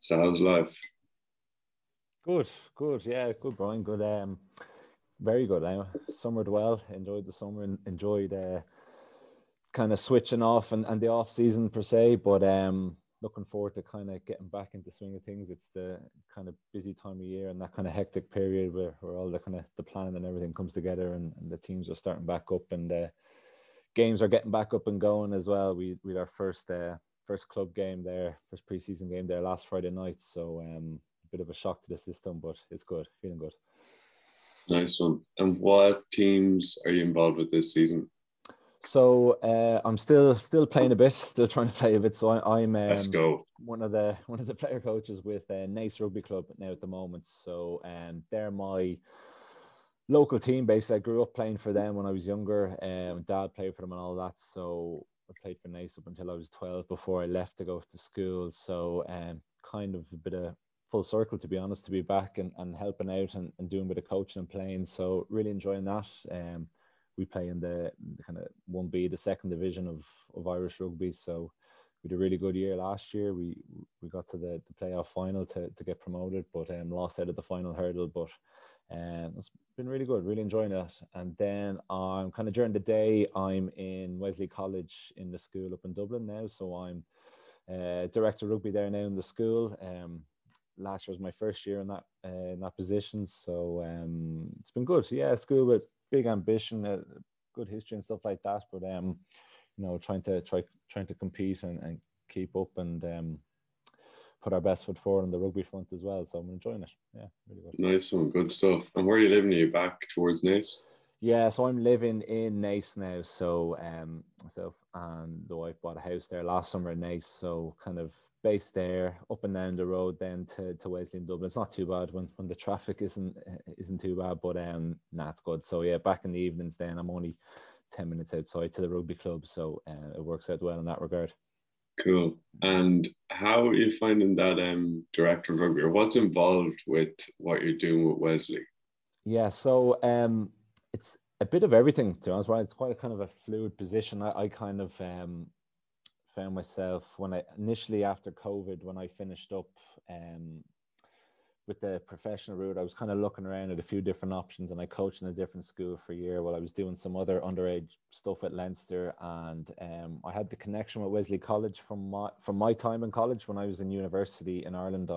So how's life? Good. Yeah, good, Brian. Good. Very good. I summered well. Enjoyed the summer and enjoyed kind of switching off and the off season per se. But looking forward to kind of getting back into swing of things. It's the kind of busy time of year and that kind of hectic period where all the kind of the planning and everything comes together and the teams are starting back up and games are getting back up and going as well. We had our first club game there, first preseason game there last Friday night. So a bit of a shock to the system, but it's good, feeling good. Nice one. And what teams are you involved with this season? So I'm still playing a bit, still trying to play a bit. So I'm Let's go. one of the player coaches with Naas Rugby Club now at the moment. So they're my local team basically. I grew up playing for them when I was younger. Dad played for them and all that. So I played for Naas up until I was 12 before I left to go to school. So kind of a bit of full circle, to be honest, to be back and helping out and doing a bit of coaching and playing. So really enjoying that. We play in the kind of 1B, the second division of Irish rugby. So we had a really good year last year. We got to the playoff final to get promoted, but lost out of the final hurdle. But it's been really good, really enjoying it. And then I'm kind of during the day, I'm in Wesley College in the school up in Dublin now. So I'm director of rugby there now in the school. Last year was my first year in that position. So it's been good. Yeah, school with big ambition, good history and stuff like that. But trying to compete and keep up and put our best foot forward on the rugby front as well. So I'm enjoying it. Yeah, really good. Nice one, good stuff. And where are you living? Are you back towards Naas? Yeah, so I'm living in Naas now. So myself and the wife bought a house there last summer in Naas. So kind of based there, up and down the road then to Wesley and Dublin. It's not too bad when the traffic isn't too bad, but it's good. So yeah, back in the evenings then I'm only 10 minutes outside to the rugby club. So it works out well in that regard. Cool. And how are you finding that director of rugby, or what's involved with what you're doing with Wesley? Yeah, so it's a bit of everything, to be honest. Right? It's quite a kind of a fluid position. I kind of found myself when I initially after COVID, when I finished up with the professional route, I was kind of looking around at a few different options, and I coached in a different school for a year while I was doing some other underage stuff at Leinster. And I had the connection with Wesley College from my time in college. When I was in university in Ireland,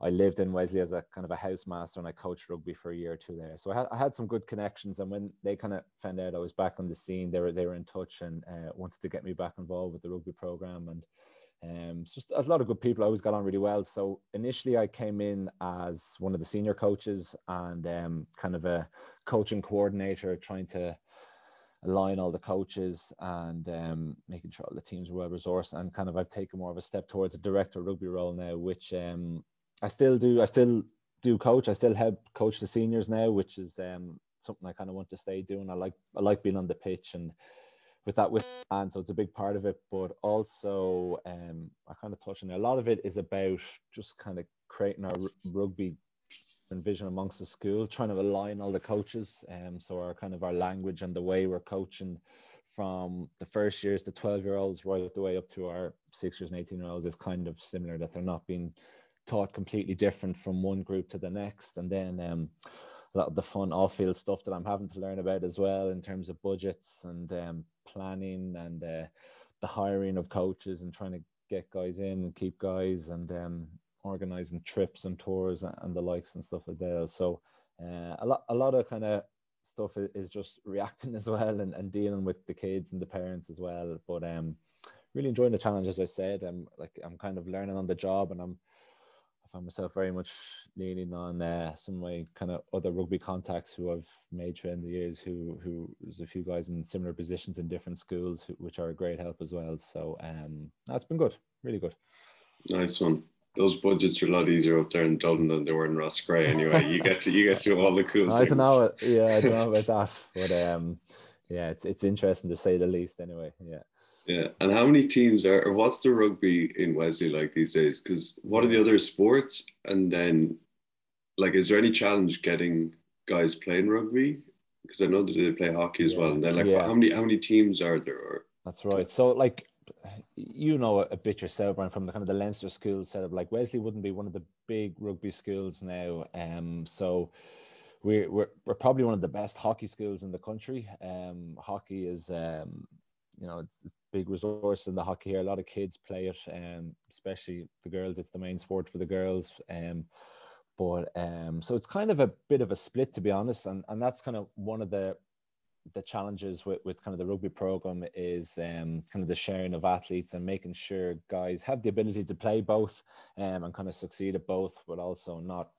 I lived in Wesley as a kind of a housemaster, and I coached rugby for a year or two there. So I had some good connections. And when they kind of found out I was back on the scene, they were in touch and wanted to get me back involved with the rugby program. And just a lot of good people. I always got on really well. So initially I came in as one of the senior coaches and kind of a coaching coordinator, trying to align all the coaches and making sure all the teams were well resourced. And kind of I've taken more of a step towards a director of rugby role now, which I still do coach. I still help coach the seniors now, which is something I kind of want to stay doing. I like being on the pitch and with that and so it's a big part of it. But also I kind of touched on it. A lot of it is about just kind of creating our rugby and vision amongst the school, trying to align all the coaches. So our language and the way we're coaching from the first years, the 12-year-olds right the way up to our 6 years and 18-year-olds is kind of similar, that they're not being taught completely different from one group to the next. And then a lot of the fun off-field stuff that I'm having to learn about as well in terms of budgets and planning and the hiring of coaches and trying to get guys in and keep guys and organizing trips and tours and the likes and stuff like that. So a lot of kind of stuff is just reacting as well and dealing with the kids and the parents as well. But really enjoying the challenge, as I said. I'm kind of learning on the job, and I find myself very much leaning on some of my kind of other rugby contacts who I've made through the years, who there's a few guys in similar positions in different schools which are a great help as well. So that's been good, really good. Nice one. Those budgets are a lot easier up there in Dublin than they were in Roscrea anyway. You get to do all the cool things. I don't know. Yeah, I don't know about that. But yeah, it's interesting to say the least anyway. Yeah. Yeah. And how many teams or what's the rugby in Wesley like these days? Because what are the other sports? And then, like, is there any challenge getting guys playing rugby? Because I know that they play hockey as well. And then, like, how many teams are there? That's right. So, like, you know a bit yourself, Brian, from the kind of the Leinster school setup. Like Wesley wouldn't be one of the big rugby schools now, so we're probably one of the best hockey schools in the country. Hockey is it's a big resource in the hockey here. A lot of kids play it, especially the girls. It's the main sport for the girls. So it's kind of a bit of a split, to be honest, and that's kind of one of the challenges with kind of the rugby program is kind of the sharing of athletes and making sure guys have the ability to play both and kind of succeed at both, but also not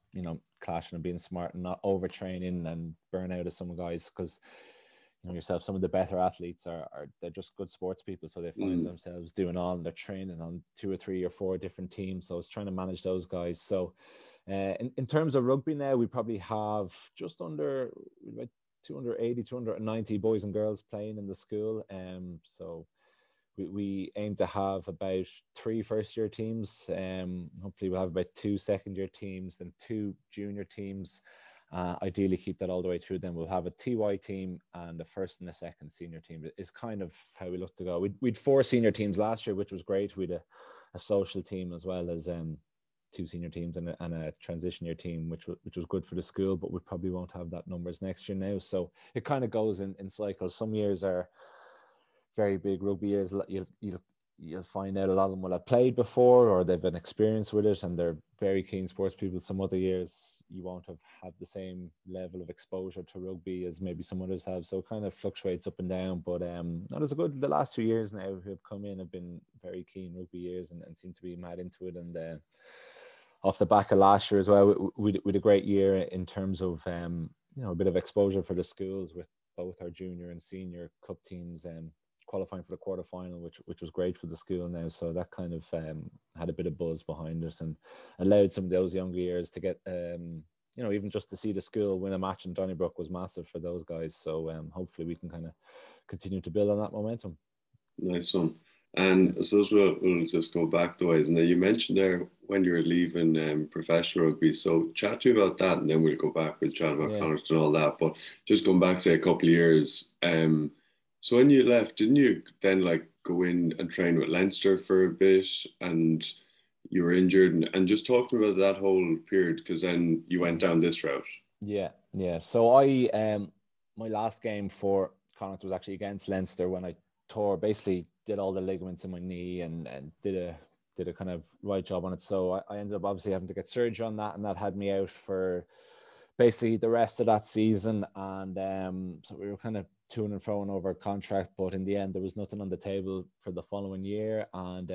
clashing and being smart and not overtraining and burn out of some guys, because yourself, some of the better athletes they're just good sports people, so they find themselves doing all and they're training on 2 or 3 or 4 different teams, so it's trying to manage those guys. So in terms of rugby now, we probably have just under about 280, 290 boys and girls playing in the school. So we aim to have about 3 first-year teams. Hopefully we'll have about 2 second-year teams, then 2 junior teams. Ideally keep that all the way through. Then we'll have a TY team and a first and a second senior team. Is kind of how we look to go. We'd 4 senior teams last year, which was great. We'd a social team as well as 2 senior teams and a transition year team, which was good for the school, but we probably won't have that numbers next year now. So it kind of goes in cycles. Some years are very big rugby years. You'll find out a lot of them will have played before or they've been experienced with it and they're very keen sports people. Some other years you won't have the same level of exposure to rugby as maybe some others have. So it kind of fluctuates up and down. But the last 2 years now who have come in have been very keen rugby years and seem to be mad into it. And off the back of last year as well, we had a great year in terms of a bit of exposure for the schools with both our junior and senior cup teams qualifying for the quarterfinal, which was great for the school now. So that kind of had a bit of buzz behind it and allowed some of those younger years to get even just to see the school win a match in Donnybrook was massive for those guys. So hopefully we can kind of continue to build on that momentum. Nice one. And I suppose we'll just go back the ways. And then you mentioned there when you were leaving professional rugby. So chat to me about that, and then we'll go back with chat about Connacht and all that. But just going back, say, a couple of years. So when you left, didn't you then go in and train with Leinster for a bit, and you were injured? And just talk to me about that whole period, because then you went down this route. Yeah. So I my last game for Connacht was actually against Leinster when I basically did all the ligaments in my knee and did a kind of right job on it. So I ended up obviously having to get surgery on that, and that had me out for basically the rest of that season. And so we were kind of to-ing and fro-ing over a contract, but in the end there was nothing on the table for the following year. And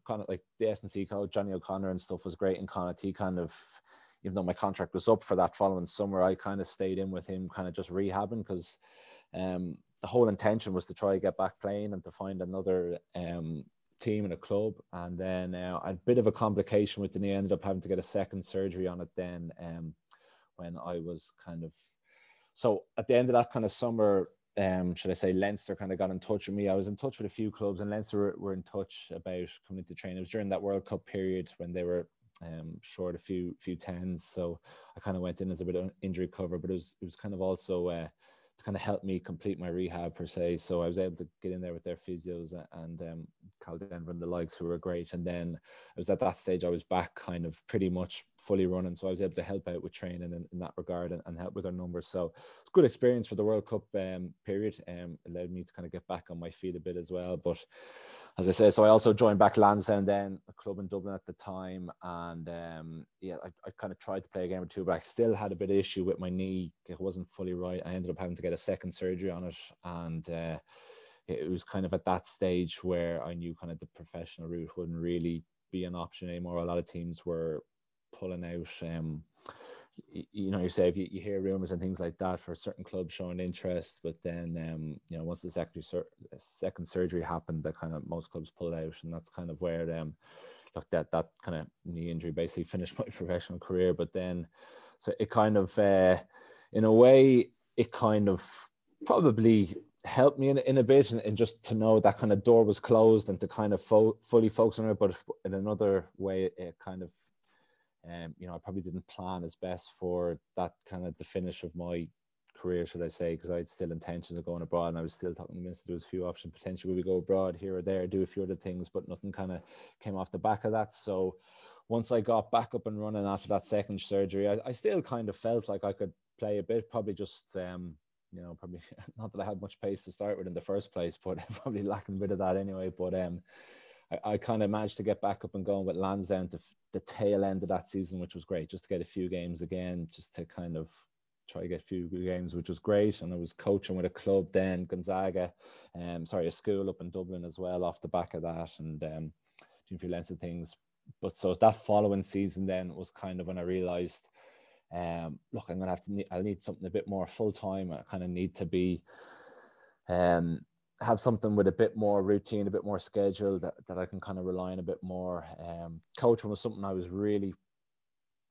kind of like the S&C coach Johnny O'Connor and stuff was great in Connacht. He kind of, even though my contract was up for that following summer, I kind of stayed in with him, kind of just rehabbing, because the whole intention was to try to get back playing and to find another team and a club. And then I had a bit of a complication with the knee. I ended up having to get a second surgery on it then when I was kind of... So at the end of that kind of summer, should I say, Leinster kind of got in touch with me. I was in touch with a few clubs, and Leinster were in touch about coming into training. It was during that World Cup period when they were short a few tens. So I kind of went in as a bit of injury cover, but it was kind of also... to kind of help me complete my rehab per se. So I was able to get in there with their physios and Cal Denver and the likes, who were great. And then I was at that stage, I was back kind of pretty much fully running. So I was able to help out with training in that regard and help with our numbers. So it's a good experience for the World Cup period. Allowed me to kind of get back on my feet a bit as well. But as I say, so I also joined back Lansdowne then, a club in Dublin at the time. And I kind of tried to play a game or two, but I still had a bit of issue with my knee. It wasn't fully right. I ended up having to get a second surgery on it. And it was kind of at that stage where I knew kind of the professional route wouldn't really be an option anymore. A lot of teams were pulling out. You say if you hear rumors and things like that for certain clubs showing interest, but then once the second surgery happened, that kind of most clubs pulled out, and that's kind of where that kind of knee injury basically finished my professional career. But then, so it kind of in a way, it kind of probably helped me in a bit, and just to know that kind of door was closed and to kind of fully focus on it. But in another way, it kind of I probably didn't plan as best for that kind of the finish of my career, should I say, because I had still intentions of going abroad, and I was still talking to the minister. There was a few options potentially. Would we go abroad here or there, do a few other things, but nothing kind of came off the back of that. So once I got back up and running after that second surgery, I still kind of felt like I could play a bit, probably just probably not that I had much pace to start with in the first place, but probably lacking a bit of that anyway. But I kind of managed to get back up and going with Lansdowne to the tail end of that season, which was great, just to get a few games again, just to kind of try to get a few games, which was great. And I was coaching with a club then, Gonzaga, a school up in Dublin as well off the back of that, and doing a few lengths of things. But so that following season then was kind of when I realised, look, I'm going to I'll need something a bit more full-time. I kind of need to be, have something with a bit more routine, a bit more schedule that I can kind of rely on a bit more. Coaching was something I was really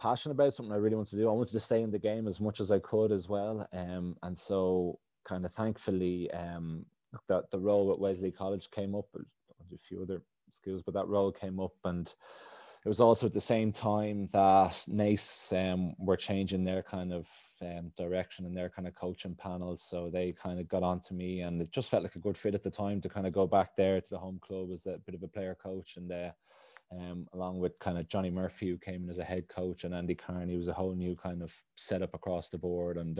passionate about, something I really wanted to do. I wanted to stay in the game as much as I could as well. And so kind of thankfully, that the role at Wesley College came up, a few other schools, but that role came up, and it was also at the same time that NACE were changing their kind of direction and their kind of coaching panels. So they kind of got onto me, and it just felt like a good fit at the time to kind of go back there to the home club as a bit of a player coach. And along with kind of Johnny Murphy, who came in as a head coach, and Andy Carney, was a whole new kind of setup across the board. And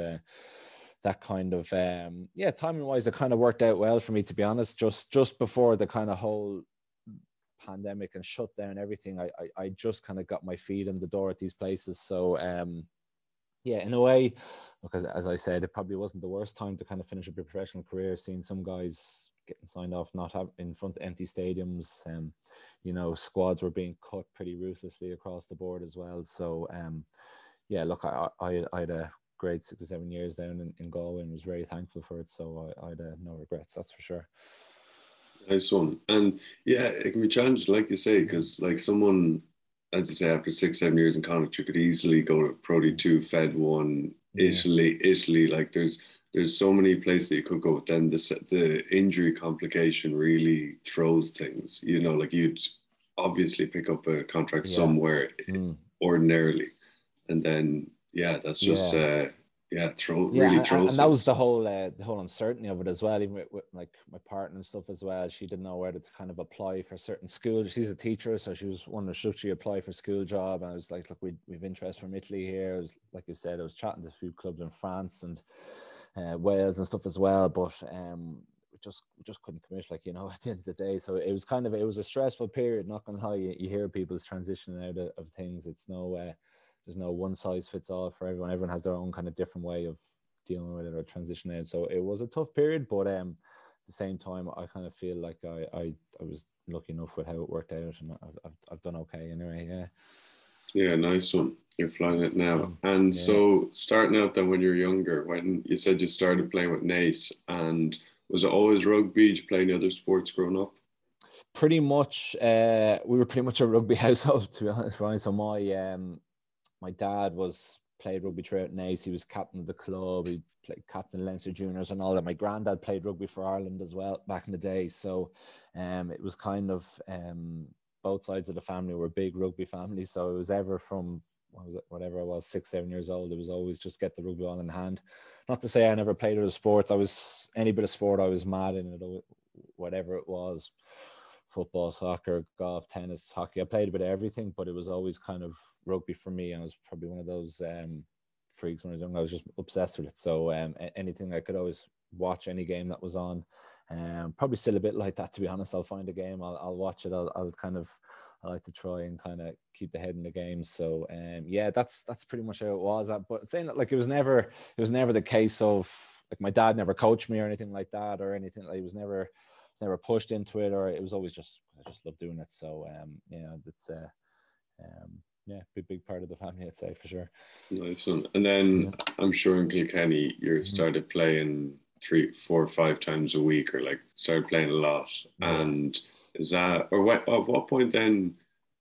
that kind of, timing wise, it kind of worked out well for me, to be honest. Just before the kind of whole pandemic and shut down everything, I just kind of got my feet in the door at these places. So in a way, because as I said, it probably wasn't the worst time to kind of finish up your professional career, seeing some guys getting signed off, not have in front of empty stadiums, squads were being cut pretty ruthlessly across the board as well. So look, I had a great 6 or 7 years down in Galway and was very thankful for it. So I had no regrets, that's for sure. Nice one. And yeah, it can be challenging, like you say, because like someone, as you say, after 6, 7 years in Connacht, you could easily go to Pro D2, Fed 1, Italy. Like there's so many places that you could go. But then the injury complication really throws things. Like you'd obviously pick up a contract somewhere ordinarily, and then that's just really throws. And that was the whole uncertainty of it as well. Even with like my partner and stuff as well, she didn't know whether to kind of apply for certain schools. She's a teacher, so she was wondering should she apply for school job. And I was like, look, we've interest from Italy here. I was, like you said, I was chatting to a few clubs in France and Wales and stuff as well, but we just couldn't commit, like, at the end of the day. So it was a stressful period, not gonna lie. You hear people's transitioning out of things. It's there's no one size fits all for everyone. Everyone has their own kind of different way of dealing with it or transitioning out. So it was a tough period, but at the same time, I kind of feel like I was lucky enough with how it worked out, and I've done okay anyway. Yeah, nice one. You're flying it now. And so starting out then when you were younger, when you said you started playing with Nace, and was it always rugby? Did you play any other sports growing up? Pretty much, we were pretty much a rugby household, to be honest, right? So my dad played rugby throughout Nace. He was captain of the club. He played captain of Leinster Juniors and all that. My granddad played rugby for Ireland as well back in the day. So it was kind of both sides of the family were big rugby families. So it was ever from whatever I was, 6, 7 years old, it was always just get the rugby ball in hand. Not to say I never played other sports. Any bit of sport I was mad in it, whatever it was. Football, soccer, golf, tennis, hockey. I played a bit of everything, but it was always kind of rugby for me. I was probably one of those freaks when I was young. I was just obsessed with it. So anything, I could always watch any game that was on. Probably still a bit like that, to be honest. I'll find a game, I'll watch it. I like to try and kind of keep the head in the game. So that's pretty much how it was. But saying that, like, it was never the case of, like, my dad never coached me or anything like that, or anything. Like, it was never pushed into it, or it was always just, I just love doing it. So that's big part of the family, I'd say, for sure. Nice one. And then I'm sure in Kilkenny you started playing 3, 4, 5 times a week, or like started playing a lot. And is that, or at what point then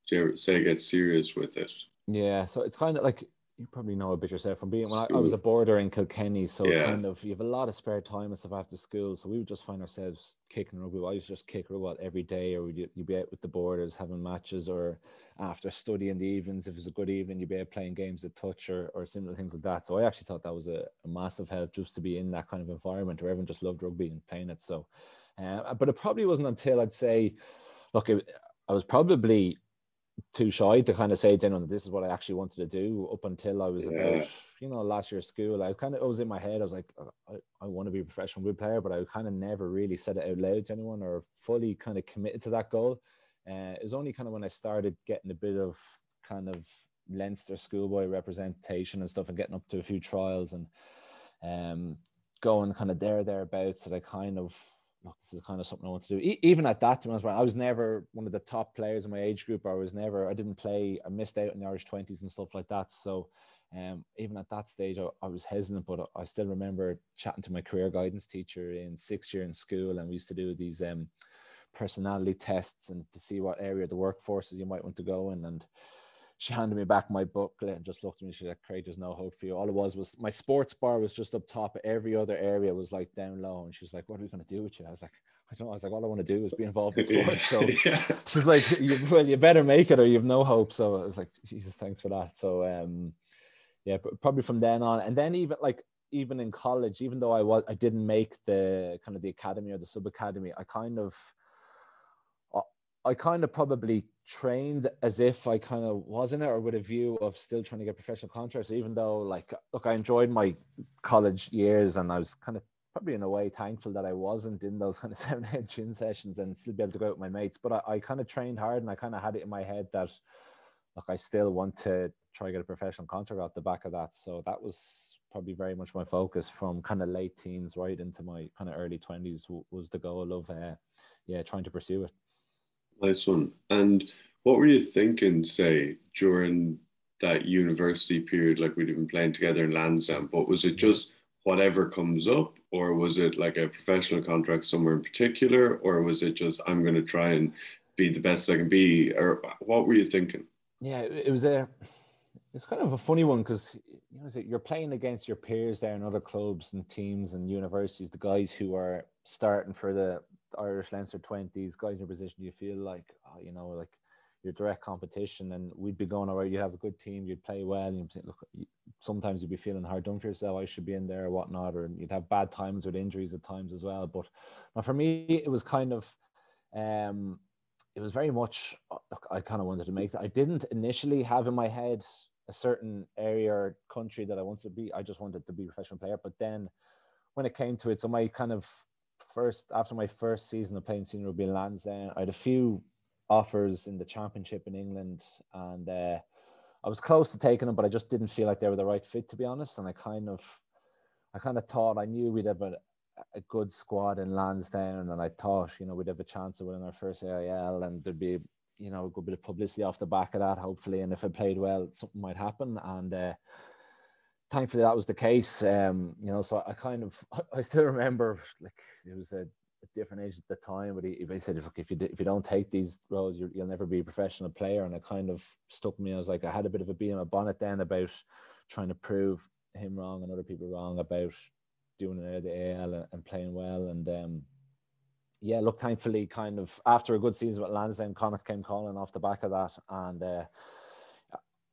do you say get serious with it? Yeah, so it's kind of like, you probably know a bit yourself from being, when I was a boarder in Kilkenny, so kind of, you have a lot of spare time and stuff after school, so we would just find ourselves kicking rugby. I used to just kick rugby every day, or you'd be out with the boarders having matches, or after study in the evenings, if it was a good evening, you'd be out playing games of touch or similar things like that. So I actually thought that was a massive help, just to be in that kind of environment where everyone just loved rugby and playing it. So but it probably wasn't until, I'd say, look, I was probably too shy to kind of say to anyone, this is what I actually wanted to do, up until I was about, last year of school. I was in my head, I was like, I want to be a professional rugby player, but I kind of never really said it out loud to anyone or fully kind of committed to that goal. It was only kind of when I started getting a bit of kind of Leinster schoolboy representation and stuff, and getting up to a few trials and going kind of thereabouts, that I kind of, look, this is kind of something I want to do. Even at that time, I was never one of the top players in my age group. I didn't play, I missed out in the Irish 20s and stuff like that. So even at that stage, I was hesitant, but I still remember chatting to my career guidance teacher in 6th year in school, and we used to do these personality tests and to see what area of the workforces you might want to go in. And she handed me back my booklet and just looked at me. She's like, Craig, there's no hope for you. All it was my sports bar was just up top. Every other area was like down low. And she's like, what are we going to do with you? I was like, I don't know. I was like, all I want to do is be involved in sports. So she's like, you better make it or you have no hope. So I was like, Jesus, thanks for that. So probably from then on. And then even in college, even though I didn't make the kind of the academy or the sub academy, I kind of probably trained as if I kind of was in it, or with a view of still trying to get professional contracts. Even though, like, look, I enjoyed my college years, and I was kind of probably in a way thankful that I wasn't in those kind of 7 8 gym sessions and still be able to go out with my mates. But I kind of trained hard, and I kind of had it in my head that, look, I still want to try to get a professional contract out the back of that. So that was probably very much my focus from kind of late teens right into my kind of early 20s, was the goal of trying to pursue it. Nice one. And what were you thinking, say, during that university period? Like, we'd been playing together in Lansdowne, but was it just whatever comes up, or was it like a professional contract somewhere in particular, or was it just, I'm going to try and be the best I can be, or what were you thinking? Yeah, it's kind of a funny one, because you're playing against your peers there in other clubs and teams and universities, the guys who are starting for the Irish Leinster 20s, guys in your position. You feel like, like your direct competition, and we'd be going, all right, you have a good team, you'd play well, and you'd think, look, sometimes you'd be feeling hard done for yourself, I should be in there or whatnot, or you'd have bad times with injuries at times as well. But for me, it was kind of it was very much, look, I kind of wanted to make that. I didn't initially have in my head a certain area or country that I wanted to be. I just wanted to be a professional player. But then when it came to it, so my kind of after my first season of playing senior rugby in Lansdowne, I had a few offers in the championship in England, and I was close to taking them, but I just didn't feel like they were the right fit, to be honest. And I kind of thought, I knew we'd have a good squad in Lansdowne, and I thought, we'd have a chance of winning our first AIL, and there'd be, a good bit of publicity off the back of that, hopefully. And if I played well, something might happen. And thankfully that was the case. So I still remember, like, it was a different age at the time, but he said, look, if you don't take these roles, you'll never be a professional player. And it kind of stuck me. I was like, I had a bit of a bee in my bonnet then about trying to prove him wrong and other people wrong about doing it at the AL and playing well. And look, thankfully, kind of after a good season with Lansdowne, Connacht came calling off the back of that. And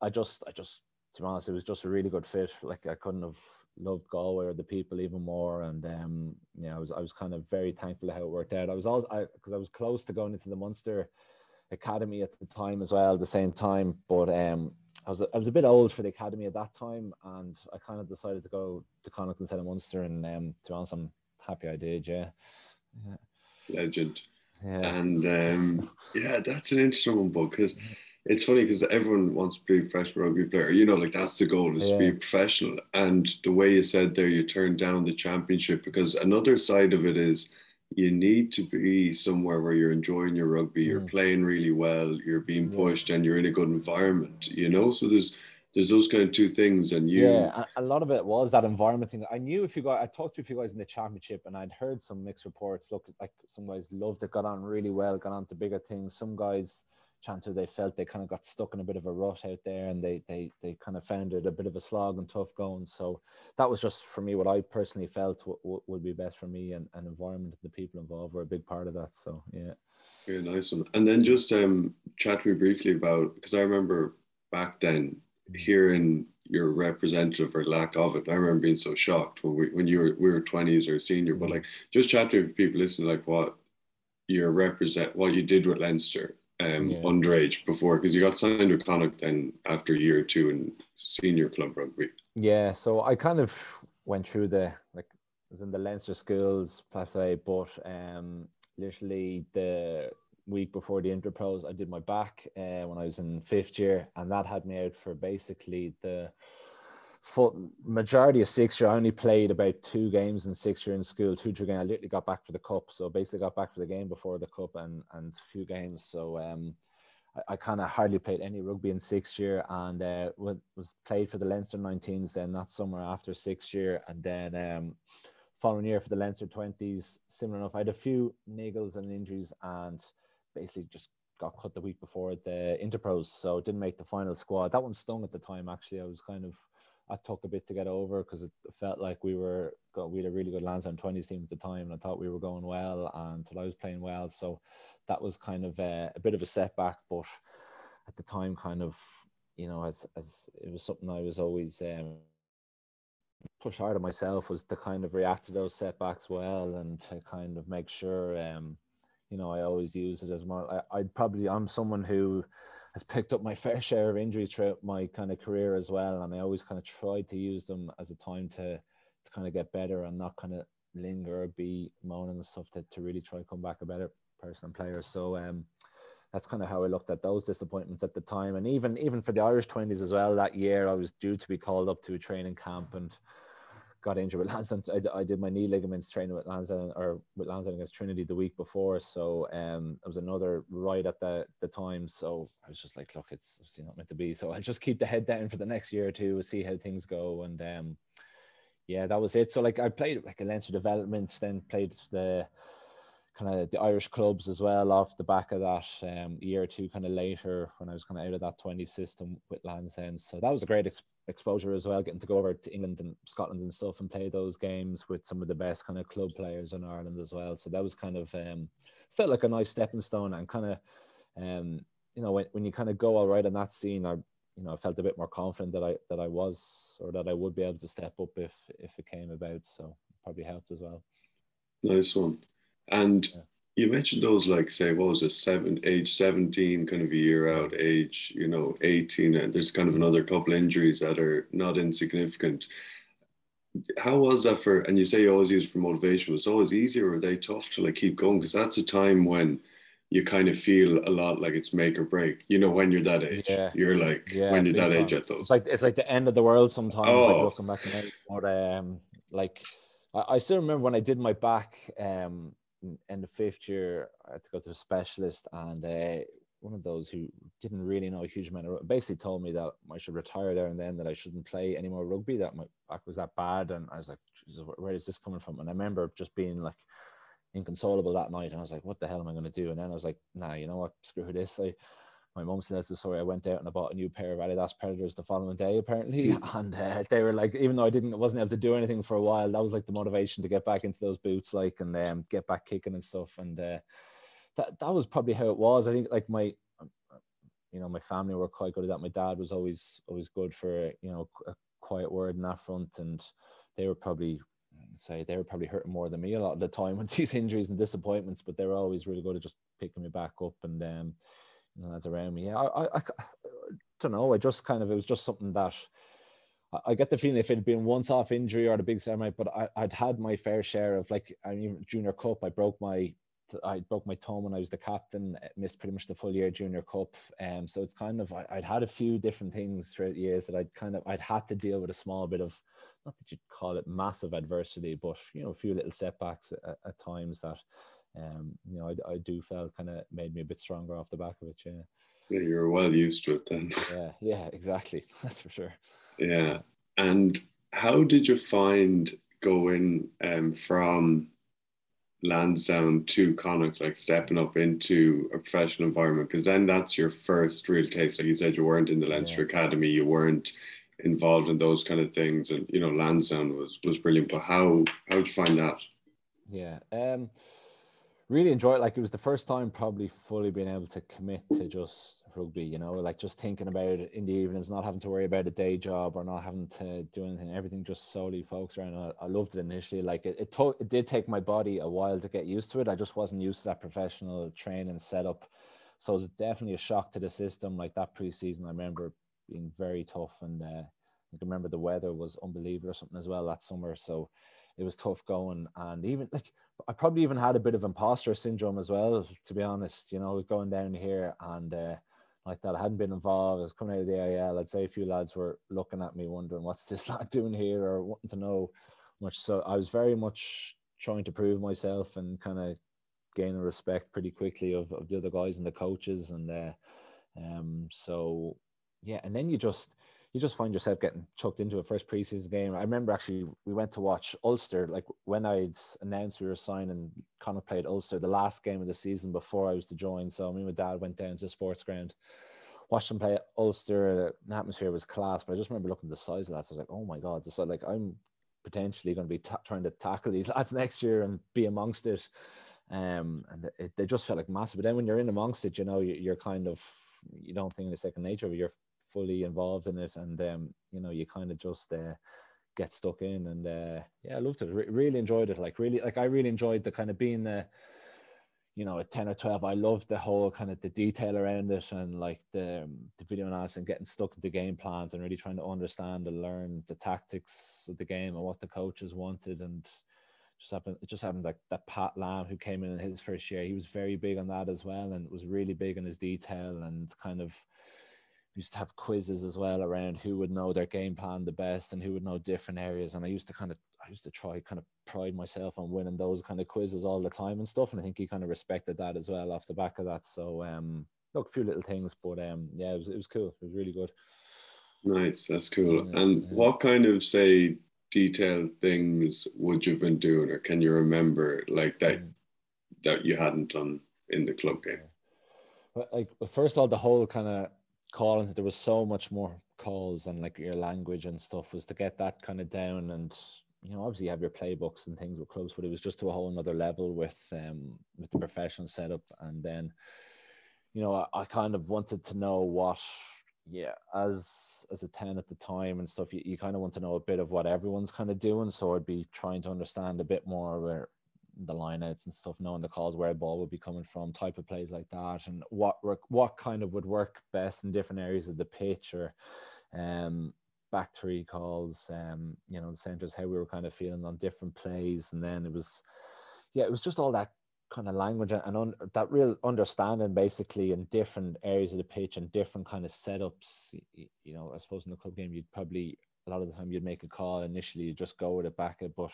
I just, to be honest, it was just a really good fit. Like, I couldn't have loved Galway or the people even more. And I was kind of very thankful how it worked out. I was also, because I was close to going into the Munster Academy at the time as well, at the same time. But I was a bit old for the academy at that time, and I kind of decided to go to Connacht instead of Munster. And to be honest, I'm happy I did. Yeah. Legend. Yeah. And that's an interesting one, because it's funny, because everyone wants to be a professional rugby player. Like, that's the goal, is to be a professional. And the way you said there, you turned down the championship, because another side of it is you need to be somewhere where you're enjoying your rugby, you're playing really well, you're being pushed, and you're in a good environment. So there's those kind of two things. And a lot of it was that environment thing. I knew I talked to a few guys in the championship, and I'd heard some mixed reports. Look, like, some guys loved it, got on really well, got on to bigger things. Some guys, chances they felt they kind of got stuck in a bit of a rut out there, and they kind of found it a bit of a slog and tough going. So that was just for me what I personally felt would be best for me, and environment, the people involved were a big part of that. So yeah. Yeah, nice one. And then just chat to me briefly about, because I remember back then hearing your representative or lack of it. I remember being so shocked when we were 20s or senior. But like, just chat to people listening, like what what you did with Leinster underage before, because you got signed with Connacht then after a year or two in senior club rugby. Yeah, so I kind of went through I was in the Leinster schools play, but literally the week before the Interpros, I did my back when I was in 5th year, and that had me out for basically the full majority of 6th year. I only played about 2 games in 6th year in school, 2-3 games. I literally got back for the cup, so basically got back for the game before the cup and a few games. So I kind of hardly played any rugby in 6th year, and was played for the Leinster 19s then that summer after 6th year, and then following year for the Leinster 20s. Similar enough, I had a few niggles and injuries, and basically just got cut the week before the Interpros, so didn't make the final squad. That one stung at the time. Actually, I took a bit to get over, because it felt like we had a really good Lansdowne 20s team at the time, and I thought we were going well, and I was playing well. So that was kind of a bit of a setback, but at the time, kind of, as it was something I was always push hard on myself, was to kind of react to those setbacks well, and to kind of make sure, I always use it as more. I'm someone who has picked up my fair share of injuries throughout my kind of career as well, and I always kind of try to use them as a time to kind of get better, and not kind of linger or be moaning and stuff, to really try to come back a better person and player. So that's kind of how I looked at those disappointments at the time. And even for the Irish 20s as well, that year I was due to be called up to a training camp, and got injured with Lansdowne. I did my knee ligaments training with Lansdowne against Trinity the week before. So it was another ride at the time. So I was just like, look, it's not meant to be. So I'll just keep the head down for the next year or two, see how things go. And yeah, that was it. So like I played like a Leinster development, then played the kind of the Irish clubs as well off the back of that, a year or two kind of later, when I was kind of out of that 20 system with Lansdowne. So that was a great exposure as well, getting to go over to England and Scotland and stuff and play those games with some of the best kind of club players in Ireland as well. So that was kind of felt like a nice stepping stone, and kind of when you kind of go all right on that scene, I felt a bit more confident that I would be able to step up if it came about. So probably helped as well. Nice one. And you mentioned those, like, say, what was it, age 17, kind of a year out, age, 18, and there's kind of another couple injuries that are not insignificant. How was that and you say you always use it for motivation, was it always easier, or were they tough to like keep going? Because that's a time when you kind of feel a lot like it's make or break, when you're that age. You're like, when you're that time. age at those. It's like the end of the world sometimes, like looking back now. But like I still remember when I did my back in the 5th year, I had to go to a specialist, and one of those who didn't really know a huge amount of basically told me that I should retire there and then, that I shouldn't play any more rugby, that my back was that bad. And I was like, Jesus, where is this coming from? And I remember just being like inconsolable that night, and I was like, what the hell am I going to do? And then I was like, nah, you know what, screw this. My mum says the story. I went out and I bought a new pair of Adidas Predators the following day, apparently. And they were like, even though I wasn't able to do anything for a while, that was like the motivation to get back into those boots, like, and get back kicking and stuff. And that was probably how it was. I think like my family were quite good at that. My dad was always good for, a quiet word in that front. And they were probably hurting more than me a lot of the time with these injuries and disappointments, but they were always really good at just picking me back up. And that's around me. I don't know. It was just something that I get the feeling if it had been once-off injury or the big ceremony, but I'd had my fair share of, like, junior cup. I broke my thumb when I was the captain, missed pretty much the full year junior cup. So it's kind of, I'd had a few different things throughout the years that I'd had to deal with a small bit of, not that you'd call it massive adversity, but, a few little setbacks at times that, I do felt kind of made me a bit stronger off the back of it. Yeah, you're well used to it then. Yeah, exactly. That's for sure. Yeah. And how did you find going from Lansdowne to Connacht, like stepping up into a professional environment? Because then that's your first real taste. Like you said, you weren't in the Leinster Yeah, Academy, you weren't involved in those kind of things, and you know Lansdowne was brilliant. But how'd you find that? yeah. Really enjoyed it. Like it was the first time probably fully being able to commit to just rugby, you know, like just thinking about it in the evenings, not having to worry about a day job or not having to do anything, everything just solely focused around. I loved it initially. Like it did take my body a while to get used to it. I just wasn't used to that professional training setup. So it was definitely a shock to the system. Like that preseason, I remember being very tough, and I can remember the weather was unbelievable or something as well that summer. So it was tough going, and even like I probably even had a bit of imposter syndrome as well, to be honest. You know, going down here and like that, I hadn't been involved. I was coming out of the AIL. I'd say a few lads were looking at me, wondering what's this lad doing here, or wanting to know much. So I was very much trying to prove myself and kind of gaining respect pretty quickly of the other guys and the coaches, and so yeah, and then you just find yourself getting chucked into a first preseason game. I remember actually we went to watch Ulster, like when I'd announced we were signing, Connacht played Ulster, the last game of the season before I was to join. So me and my dad went down to the sports ground, watched them play Ulster. The atmosphere was class, but I just remember looking at the size of that. So I was like, oh my God, this is like I'm potentially going to be trying to tackle these lads next year and be amongst it. And they just felt like massive. But then when you're in amongst it, you know, you're kind of, you don't think it's second nature, but you're fully involved in it, and you know, you kind of just get stuck in, and yeah, I loved it. Really enjoyed it. Like really, like I really enjoyed the kind of being the, you know, at 10 or 12, I loved the whole kind of the detail around it, and like the video analysis and getting stuck into game plans and really trying to understand and learn the tactics of the game and what the coaches wanted. And just happened like that Pat Lamb, who came in his first year, he was very big on that as well, and was really big on his detail, and kind of used to have quizzes as well around who would know their game plan the best and who would know different areas. And I used to try kind of pride myself on winning those kind of quizzes all the time and stuff. And I think he kind of respected that as well off the back of that. So look, a few little things, but yeah, it was cool. It was really good. Nice, that's cool. Yeah, And yeah. what kind of say detailed things would you have been doing, or can you remember like Mm, that you hadn't done in the club game? yeah. But like first of all, the whole kind of callings, there was so much more calls, and like your language and stuff was to get that kind of down. And you know, obviously you have your playbooks and things with clubs, but it was just to a whole another level with the professional setup. And then, you know, I kind of wanted to know what, yeah, as a 10 at the time and stuff, you kind of want to know a bit of what everyone's kind of doing. So I'd be trying to understand a bit more where the lineouts and stuff, knowing the calls, where a ball would be coming from, type of plays like that, and what kind of would work best in different areas of the pitch, or back three calls, you know, the centers, how we were kind of feeling on different plays. And then it was, yeah, it was just all that kind of language and that real understanding basically in different areas of the pitch and different kind of setups. You know, I suppose in the club game, you'd probably, a lot of the time you'd make a call initially, you just go with it, back it, but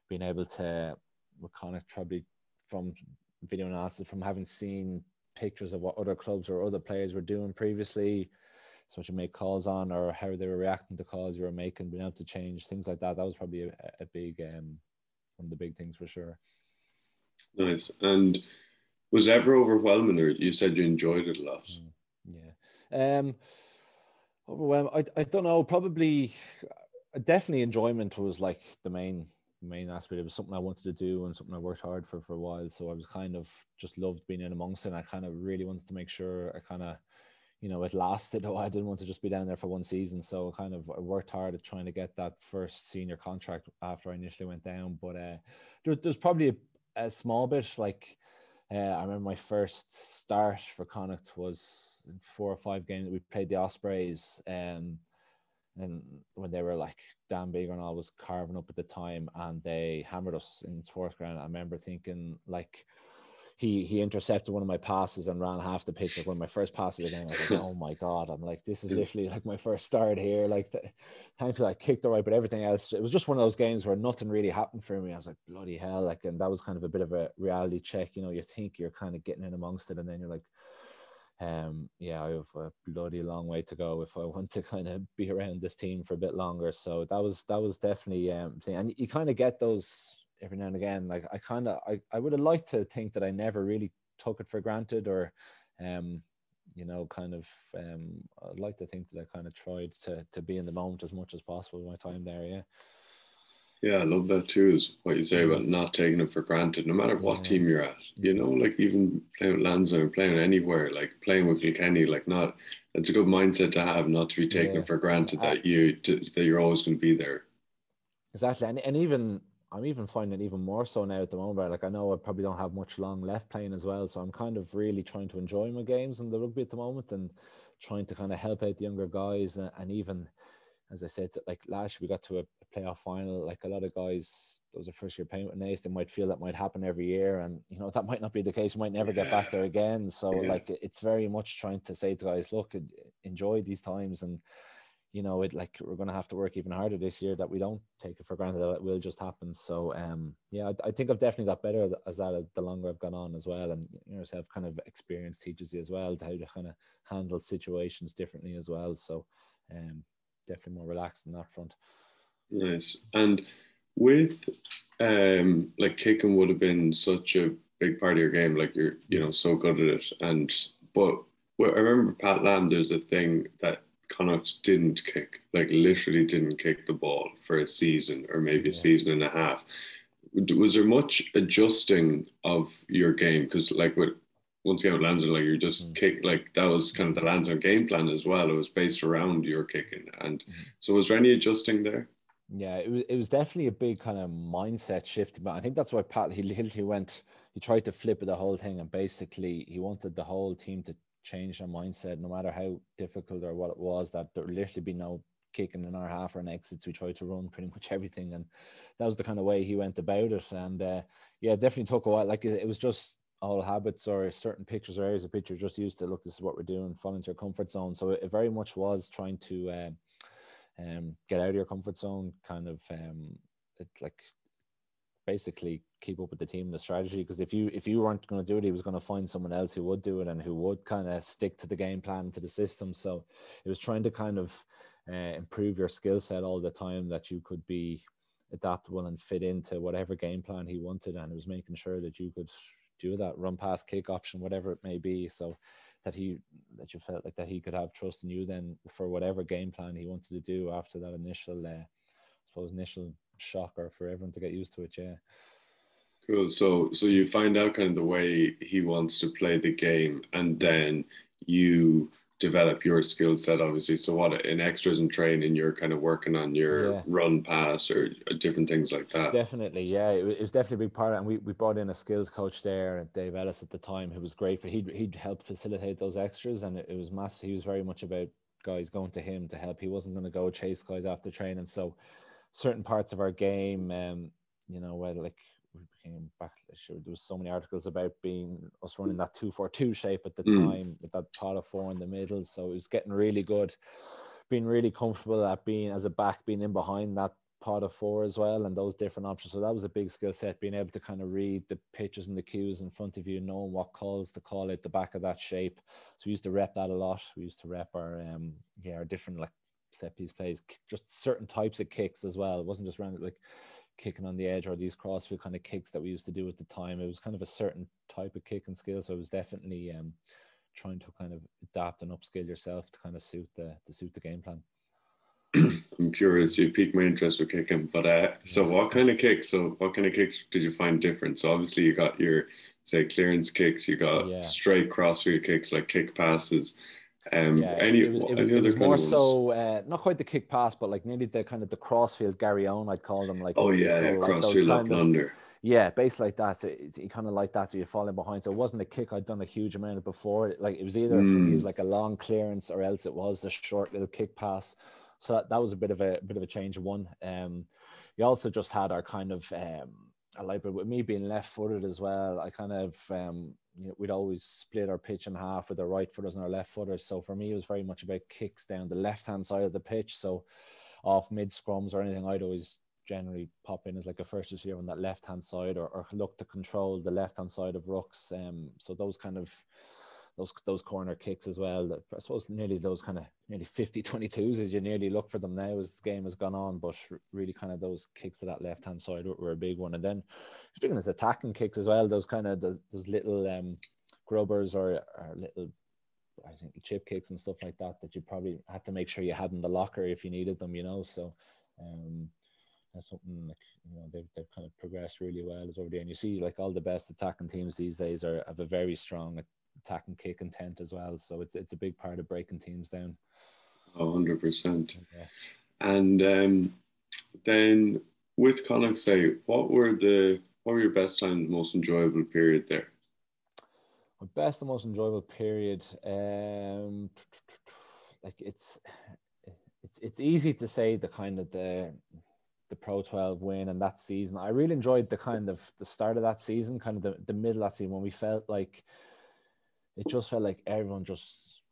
being able to, we're kind of probably from video analysis, from having seen pictures of what other clubs or other players were doing previously, so what you make calls on, or how they were reacting to calls you were making, being able to change things like that. That was probably a big one of the big things for sure. Nice. And was it ever overwhelming, or you said you enjoyed it a lot? Yeah. Overwhelmed. I don't know. Probably, definitely enjoyment was like the main aspect. It was something I wanted to do and something I worked hard for a while. So I was kind of just loved being in amongst it. And I kind of really wanted to make sure I kind of, you know, it lasted. Oh, I didn't want to just be down there for one season. So kind of I worked hard at trying to get that first senior contract after I initially went down. But there's probably a small bit like, I remember my first start for Connacht was 4 or 5 games that we played the Ospreys, and when they were like Dan Bigger and all was carving up at the time, and they hammered us in sports ground. I remember thinking like he intercepted one of my passes and ran half the pitch. Like one of my first passes of the game, I was like, oh my God, I'm like, this is literally like my first start here. Like thankfully I kicked it right, but everything else, it was just one of those games where nothing really happened for me. I was like, bloody hell. Like, and that was kind of a bit of a reality check. You know, you think you're kind of getting in amongst it, and then you're like, yeah, I have a bloody long way to go if I want to kind of be around this team for a bit longer. So that was definitely thing. And you kind of get those every now and again, like I would have liked to think that I never really took it for granted, or you know, kind of I'd like to think that I kind of tried to be in the moment as much as possible with my time there. Yeah. Yeah, I love that too, is what you say about not taking it for granted, no matter what Yeah. team you're at. You know, like even playing with Lansdowne, playing anywhere, like playing with Kilkenny, like not, it's a good mindset to have, not to be taking Yeah. it for granted that you're always going to be there. Exactly. And even I'm even finding it even more so now at the moment. Like I know I probably don't have much long left playing as well. So I'm kind of really trying to enjoy my games in the rugby at the moment, and trying to kind of help out the younger guys. And even, as I said, like last year we got to a playoff final. Like a lot of guys, those are first year playing with Naas, they might feel that might happen every year, and you know that might not be the case. We might never get back there again. So like it's very much trying to say to guys, look, enjoy these times, and you know it, like we're going to have to work even harder this year, that we don't take it for granted that it will just happen. So yeah, I think I've definitely got better as the longer I've gone on as well, and yourself kind of experience teaches you as well how to kind of handle situations differently as well. So definitely more relaxed in that front. Nice. And with like kicking would have been such a big part of your game, like you're, you know, so good at it. And but well, I remember Pat Lam, there's a thing that Connacht didn't kick, like literally didn't kick the ball for a season or maybe a season and a half. Was there much adjusting of your game? Because like with once again with Lansdowne, like you're just kick, like that was kind of the Lansdowne game plan as well. It was based around your kicking, and so was there any adjusting there? Yeah, it was definitely a big kind of mindset shift. But I think that's why Pat, he literally he tried to flip the whole thing, and basically he wanted the whole team to change their mindset, no matter how difficult or what it was, that there literally be no kicking in our half or an exits. We tried to run pretty much everything, and that was the kind of way he went about it. And yeah, it definitely took a while. Like it was just all habits or certain pictures or areas of picture just used to, look, this is what we're doing, fall into your comfort zone. So it very much was trying to get out of your comfort zone, kind of it, like basically keep up with the team and the strategy, because if you weren't going to do it, he was going to find someone else who would do it and who would kind of stick to the game plan, to the system. So it was trying to kind of improve your skill set all the time, that you could be adaptable and fit into whatever game plan he wanted, and it was making sure that you could do that run pass kick option, whatever it may be, so that you felt like that he could have trust in you then for whatever game plan he wanted to do after that initial initial shocker for everyone to get used to it. Yeah. Cool. So you find out kind of the way he wants to play the game, and then you develop your skill set, obviously. So what in extras and training, you're kind of working on your run pass or different things like that. Definitely, yeah. It was definitely a big part of it. And we brought in a skills coach there, Dave Ellis at the time, who was great for he'd help facilitate those extras, and it was massive. He was very much about guys going to him to help. He wasn't going to go chase guys after training. So certain parts of our game, you know, where like we became back, sure, there was so many articles about being us running that 2-4-2 shape at the time, with that pot of four in the middle. So it was getting really good, being really comfortable at being as a back, being in behind that pot of four as well, and those different options. So that was a big skill set, being able to kind of read the pitches and the cues in front of you, knowing what calls to call out the back of that shape. So we used to rep that a lot. We used to rep our our different like set piece plays, just certain types of kicks as well. It wasn't just random like kicking on the edge or these crossfield kind of kicks that we used to do at the time. It was kind of a certain type of kick and skill. So it was definitely trying to kind of adapt and upskill yourself to kind of suit the game plan. I'm curious, you piqued my interest with kicking, but so what kind of kicks? So what kind of kicks did you find different? So obviously you got your, say, clearance kicks, you got straight crossfield kicks like kick passes. Any other kind more of ones? So not quite the kick pass, but like nearly the kind of the crossfield Gary Owen, I'd call them. Like so like crossfield up and under. Yeah, based like that. So it's kind of like that. So you're falling behind. So it wasn't a kick I'd done a huge amount of before. Like it was either for me, it was like a long clearance, or else it was a short little kick pass. So that was a bit of a change one. We also just had our kind of I like, but with me being left-footed as well, I kind of we'd always split our pitch in half with our right footers and our left footers. So for me, it was very much about kicks down the left-hand side of the pitch. So off mid scrums or anything, I'd always generally pop in as like a first receiver on that left-hand side, or look to control the left-hand side of rucks. So those those corner kicks as well. I suppose nearly those kind of nearly 50-22s as you nearly look for them now as the game has gone on, but really kind of those kicks to that left hand side were a big one. And then speaking as attacking kicks as well, those kind of those little grubbers or little, I think, chip kicks and stuff like that you probably had to make sure you had in the locker if you needed them, so that's something like, they've kind of progressed really well as over there. And you see like all the best attacking teams these days have a very strong attacking kick intent as well, so it's a big part of breaking teams down. 100%. Yeah. And then with Connacht, say, what were your best times, most enjoyable period there? My best and most enjoyable period, like it's easy to say the kind of the Pro 12 win and that season. I really enjoyed the kind of the start of that season, kind of the middle of that season, when we felt like it just felt like everyone just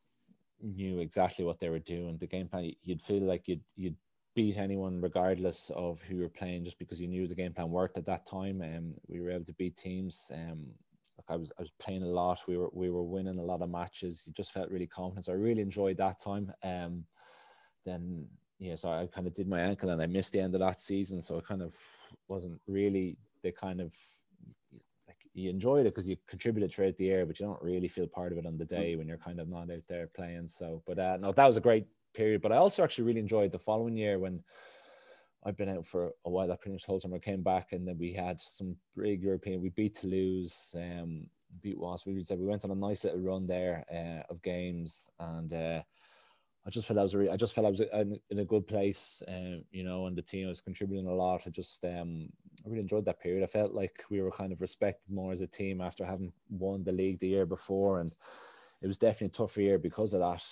knew exactly what they were doing. The game plan, you'd feel like you'd beat anyone regardless of who you're playing, just because you knew the game plan worked at that time, and we were able to beat teams. Like I was playing a lot. We were winning a lot of matches. You just felt really confident. So I really enjoyed that time. Then so I kind of did my ankle and I missed the end of that season. So it kind of wasn't really the kind of, like, you enjoyed it because you contributed throughout the year, but you don't really feel part of it on the day when you're kind of not out there playing. So, but no, that was a great period. But I also actually really enjoyed the following year when I've been out for a while. That pretty much whole summer, came back, and then we had some big European. We beat Toulouse, beat Wasp. We went on a nice little run there of games, and I just felt I was in a good place, and the team was contributing a lot. I really enjoyed that period. I felt like we were kind of respected more as a team after having won the league the year before, and it was definitely a tougher year because of that.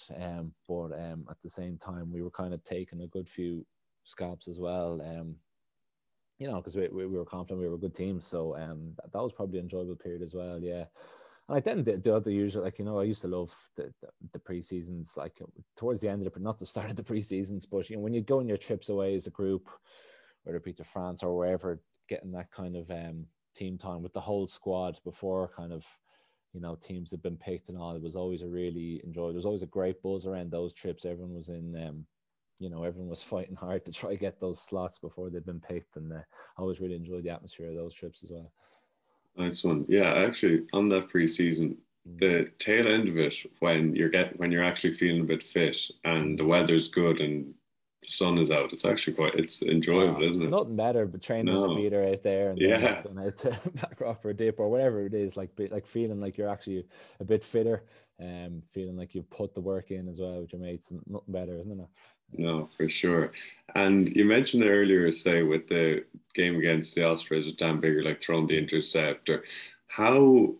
But at the same time, we were kind of taking a good few scalps as well, because we were confident we were a good team. So that was probably an enjoyable period as well. Yeah. And like then the other usual, like, I used to love the pre-seasons, like towards the end of not the start of the pre-seasons, but when you go on your trips away as a group, whether it be to France or wherever, getting that kind of team time with the whole squad before kind of teams had been picked and all, it was always a really enjoyable. There was always a great buzz around those trips. Everyone was in everyone was fighting hard to try to get those slots before they'd been picked, and I always really enjoyed the atmosphere of those trips as well. Nice one. Yeah, actually, on that pre-season, the tail end of it, when you're actually feeling a bit fit and the weather's good and the sun is out, it's actually it's enjoyable, isn't it? Nothing better, but training a meter out there and then going out to Blackrock for a dip or whatever it is, like feeling like you're actually a bit fitter, and feeling like you've put the work in as well with your mates. Nothing better, isn't it? No, for sure. And you mentioned earlier, say, with the game against the Ospreys with Dan Bigger, like throwing the interceptor, how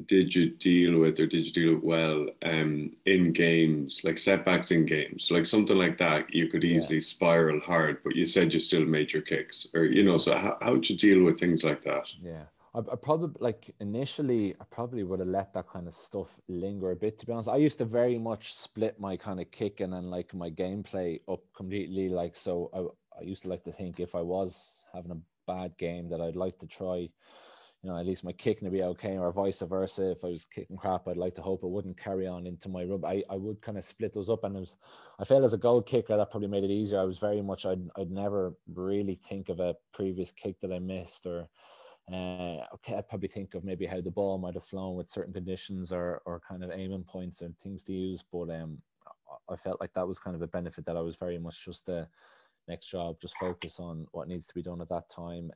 did you deal with it well in games, like setbacks in games, like something like that? You could easily spiral hard, but you said you still made your kicks, or so how did you deal with things like that? Yeah, I probably, like, initially I probably would have let that kind of stuff linger a bit, to be honest. I used to very much split my kind of kicking and like my gameplay up completely, like, so I used to like to think if I was having a bad game that I'd like to try, at least my kicking to be okay, or vice versa. If I was kicking crap, I'd like to hope it wouldn't carry on into my rub. I would kind of split those up, and I felt as a goal kicker that probably made it easier. I was very much, I'd never really think of a previous kick that I missed, or I'd probably think of maybe how the ball might have flown with certain conditions, or kind of aiming points and things to use. But I felt like that was kind of a benefit, that I was very much just next job, just focus on what needs to be done at that time.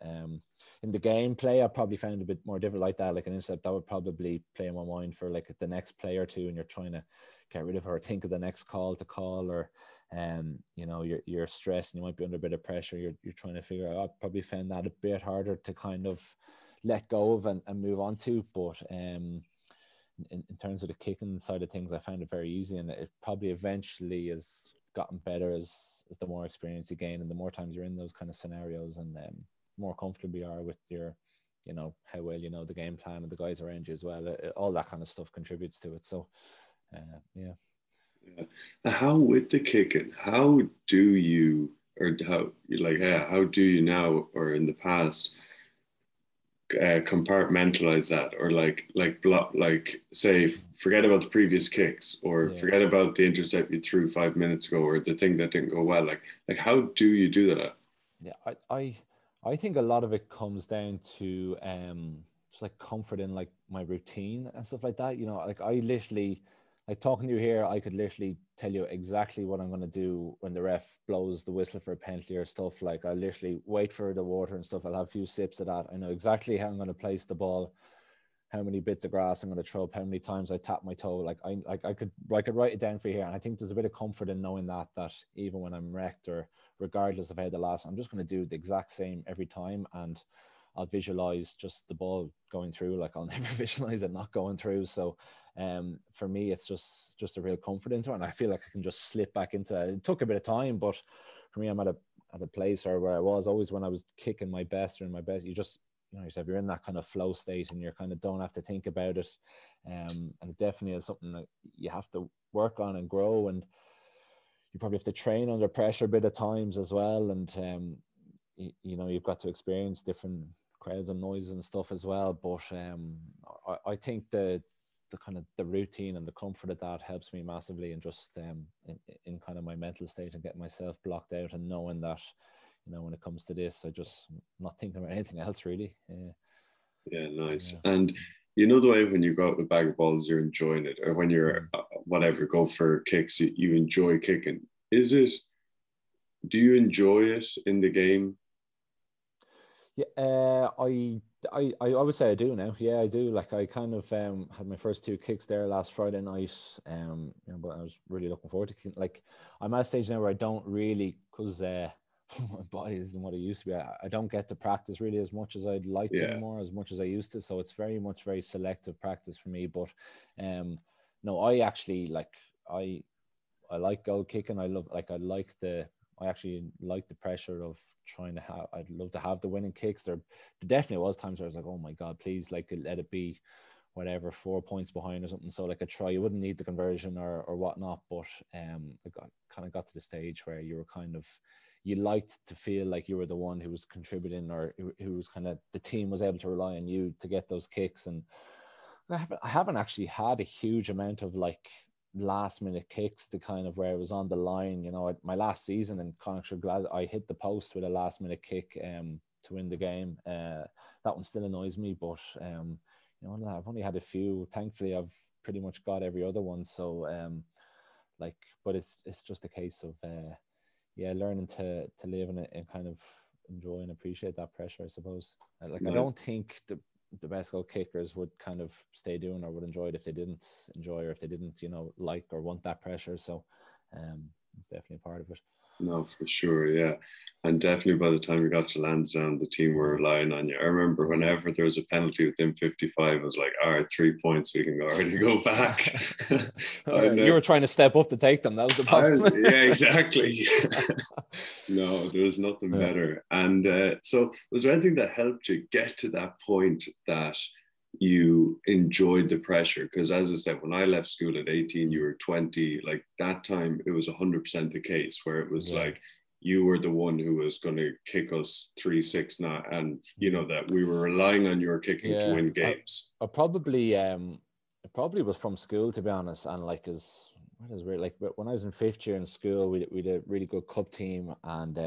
In the gameplay, I probably found a bit more different like that, like an intercept that would probably play in my mind for like the next play or two, and you're trying to get rid of her, think of the next call to call, or you're stressed and you might be under a bit of pressure, you're trying to figure out. I probably found that a bit harder to kind of let go of and move on to. But in terms of the kicking side of things, I found it very easy, and it probably eventually has gotten better as the more experience you gain and the more times you're in those kind of scenarios, and more comfortable you are with your, how well you know the game plan and the guys around you as well. All that kind of stuff contributes to it. So yeah. How with the kicking, how do you now, or in the past, compartmentalize that, or say forget about the previous kicks, or forget about the intercept you threw 5 minutes ago, or the thing that didn't go well. Like how do you do that? Yeah, I think a lot of it comes down to just like comfort in like my routine and stuff like that. You know, like I literally, like talking to you here, I could literally tell you exactly what I'm going to do when the ref blows the whistle for a penalty or stuff. Like I literally wait for the water and stuff. I'll have a few sips of that. I know exactly how I'm going to place the ball, how many bits of grass I'm going to throw up, how many times I tap my toe. Like I could write it down for you here. And I think there's a bit of comfort in knowing that even when I'm wrecked, or regardless of how the last, I'm just going to do the exact same every time. And I'll visualize just the ball going through. Like I'll never visualize it not going through. So for me, it's just a real comfort into it. And I feel like I can just slip back into it. It took a bit of time, but for me, I'm at a place, or where I was always when I was kicking my best or in my best, you just, you know yourself, you're in that kind of flow state, and you're kind of don't have to think about it. And it definitely is something that you have to work on and grow, and you probably have to train under pressure a bit of times as well. And you know, you've got to experience different crowds and noises and stuff as well. But I think the kind of the routine and the comfort of that helps me massively, and just in kind of my mental state, and getting myself blocked out, and knowing that, you know, when it comes to this, I just not thinking about anything else really. Yeah, nice. Yeah. And you know, the way when you go out with a bag of balls, you're enjoying it, or when you're whatever, go for kicks, you enjoy kicking. Do you enjoy it in the game? Yeah, I would say I do now. Yeah, I do. Like I kind of had my first 2 kicks there last Friday night. You know, but I was really looking forward to, like, I'm at a stage now where I don't really, because my body isn't what it used to be. I don't get to practice really as much as I'd like to anymore, as much as I used to. So it's very selective practice for me. But no, I actually I like goal kicking. I actually like the pressure of trying to have. I'd love to have the winning kicks. There definitely was times where I was like, oh my God, please, like, let it be whatever, 4 points behind or something, so like a try, you wouldn't need the conversion or whatnot. But I kind of got to the stage where you liked to feel like you were the one who was contributing, or who was kind of, the team was able to rely on you to get those kicks. And I haven't actually had a huge amount of like last minute kicks, to kind of where it was on the line. You know, my last season in Connacht, glad I hit the post with a last minute kick to win the game. That one still annoys me, but you know, I've only had a few. Thankfully, I've pretty much got every other one. So but it's just a case of learning to live in it and kind of enjoy and appreciate that pressure, I suppose. I don't think the best goal kickers would kind of stay doing or would enjoy it if they didn't enjoy, or if they didn't, you know, like or want that pressure. So it's definitely a part of it. No, for sure, yeah. And definitely by the time you got to Lansdowne, the team were relying on you. I remember whenever there was a penalty within 55, I was like, all right, 3 points, we can already go back. You were trying to step up to take them. That was the problem. Yeah, exactly. No, there was nothing better. And so was there anything that helped you get to that point that you enjoyed the pressure? Because as I said, when I left school at 18, you were 20. Like that time, it was 100% the case, where it was like you were the one who was going to kick us 3-6 now, and you know that we were relying on your kicking to win games. I probably it probably was from school, to be honest. And like, what is weird, like when I was in 5th year in school, we did a really good cup team, and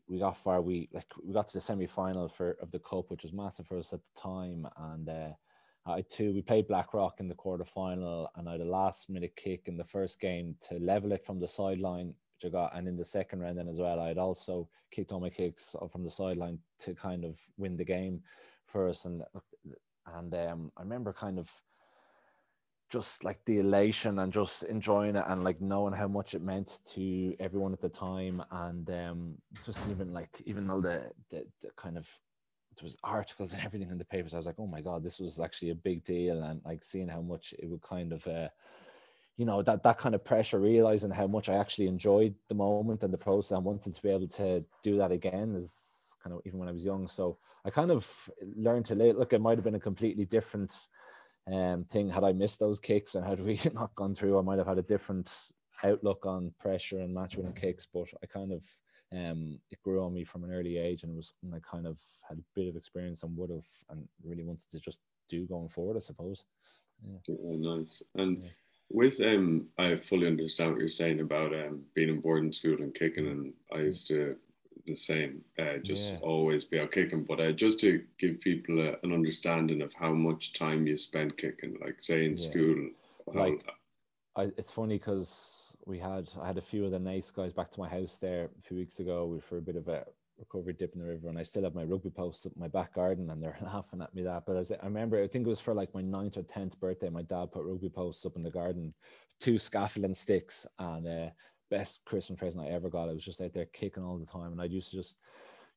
we got far. We got to the semi-final of the cup, which was massive for us at the time. And we played Blackrock in the quarter-final, and I had a last-minute kick in the first game to level it from the sideline, which I got. And in the second round then as well, I had also kicked all my kicks from the sideline to kind of win the game for us. And I remember kind of just like the elation and just enjoying it, and like knowing how much it meant to everyone at the time. And just even though the kind of, there was articles and everything in the papers, I was like, oh my God, this was actually a big deal. And like seeing how much it would kind of you know, that kind of pressure, realizing how much I actually enjoyed the moment and the process, and wanted to be able to do that again, is kind of, even when I was young. So I kind of learned to look, it might have been a completely different thing had I missed those kicks, and had we not gone through, I might have had a different outlook on pressure and match winning kicks. But I kind of it grew on me from an early age, and it was when I kind of had a bit of experience and would have and really wanted to just do going forward, I suppose. Yeah, nice. And with I fully understand what you're saying about being in boarding school and kicking, and I used to the same, just always be out kicking. But just to give people an understanding of how much time you spend kicking, like say in school, how, it's funny because I had a few of the nice guys back to my house there a few weeks ago for a bit of a recovery dip in the river, and I still have my rugby posts up in my back garden, and they're laughing at me that. But I remember, I think it was for like my 9th or 10th birthday, my dad put rugby posts up in the garden, 2 scaffolding sticks, and best Christmas present I ever got. I was just out there kicking all the time, and I used to just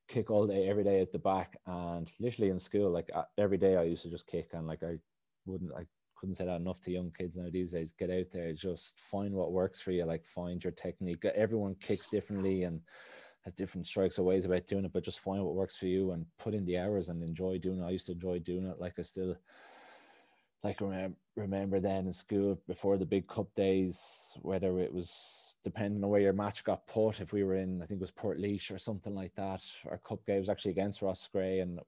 kick all day, every day at the back, and literally in school, like every day I used to just kick, and like I couldn't say that enough to young kids now these days. Get out there, just find what works for you, like find your technique. Everyone kicks differently and has different strikes or ways about doing it, but just find what works for you and put in the hours and enjoy doing it. I used to enjoy doing it. Like I still remember then in school before the big cup days, whether it was depending on where your match got put, if we were in, I think it was Portlaoise or something like that, our cup game was actually against Rossgray, and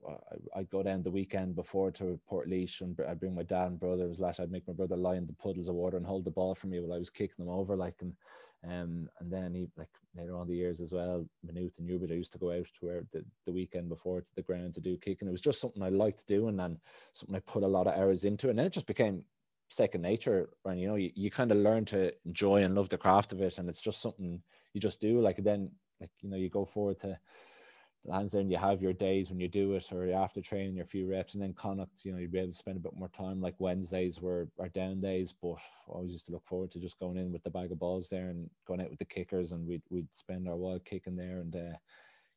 I'd go down the weekend before to Portlaoise, and I'd bring my dad and brother. It was last, I'd make my brother lie in the puddles of water and hold the ball for me while I was kicking them over, like, and then he, like, later on the years as well, Maynooth and Newbridge, I used to go out to where the weekend before to the ground to do kicking. It was just something I liked doing and something I put a lot of hours into, and then it just became second nature. And you kind of learn to enjoy and love the craft of it, and it's just something you just do. Like, then, like, you go forward to Lansdowne, and you have your days when you do it, or after training your few reps, and then Connacht, you'd be able to spend a bit more time. Like Wednesdays were our down days, but I always used to look forward to just going in with the bag of balls there and going out with the kickers, and we'd spend our while kicking there, and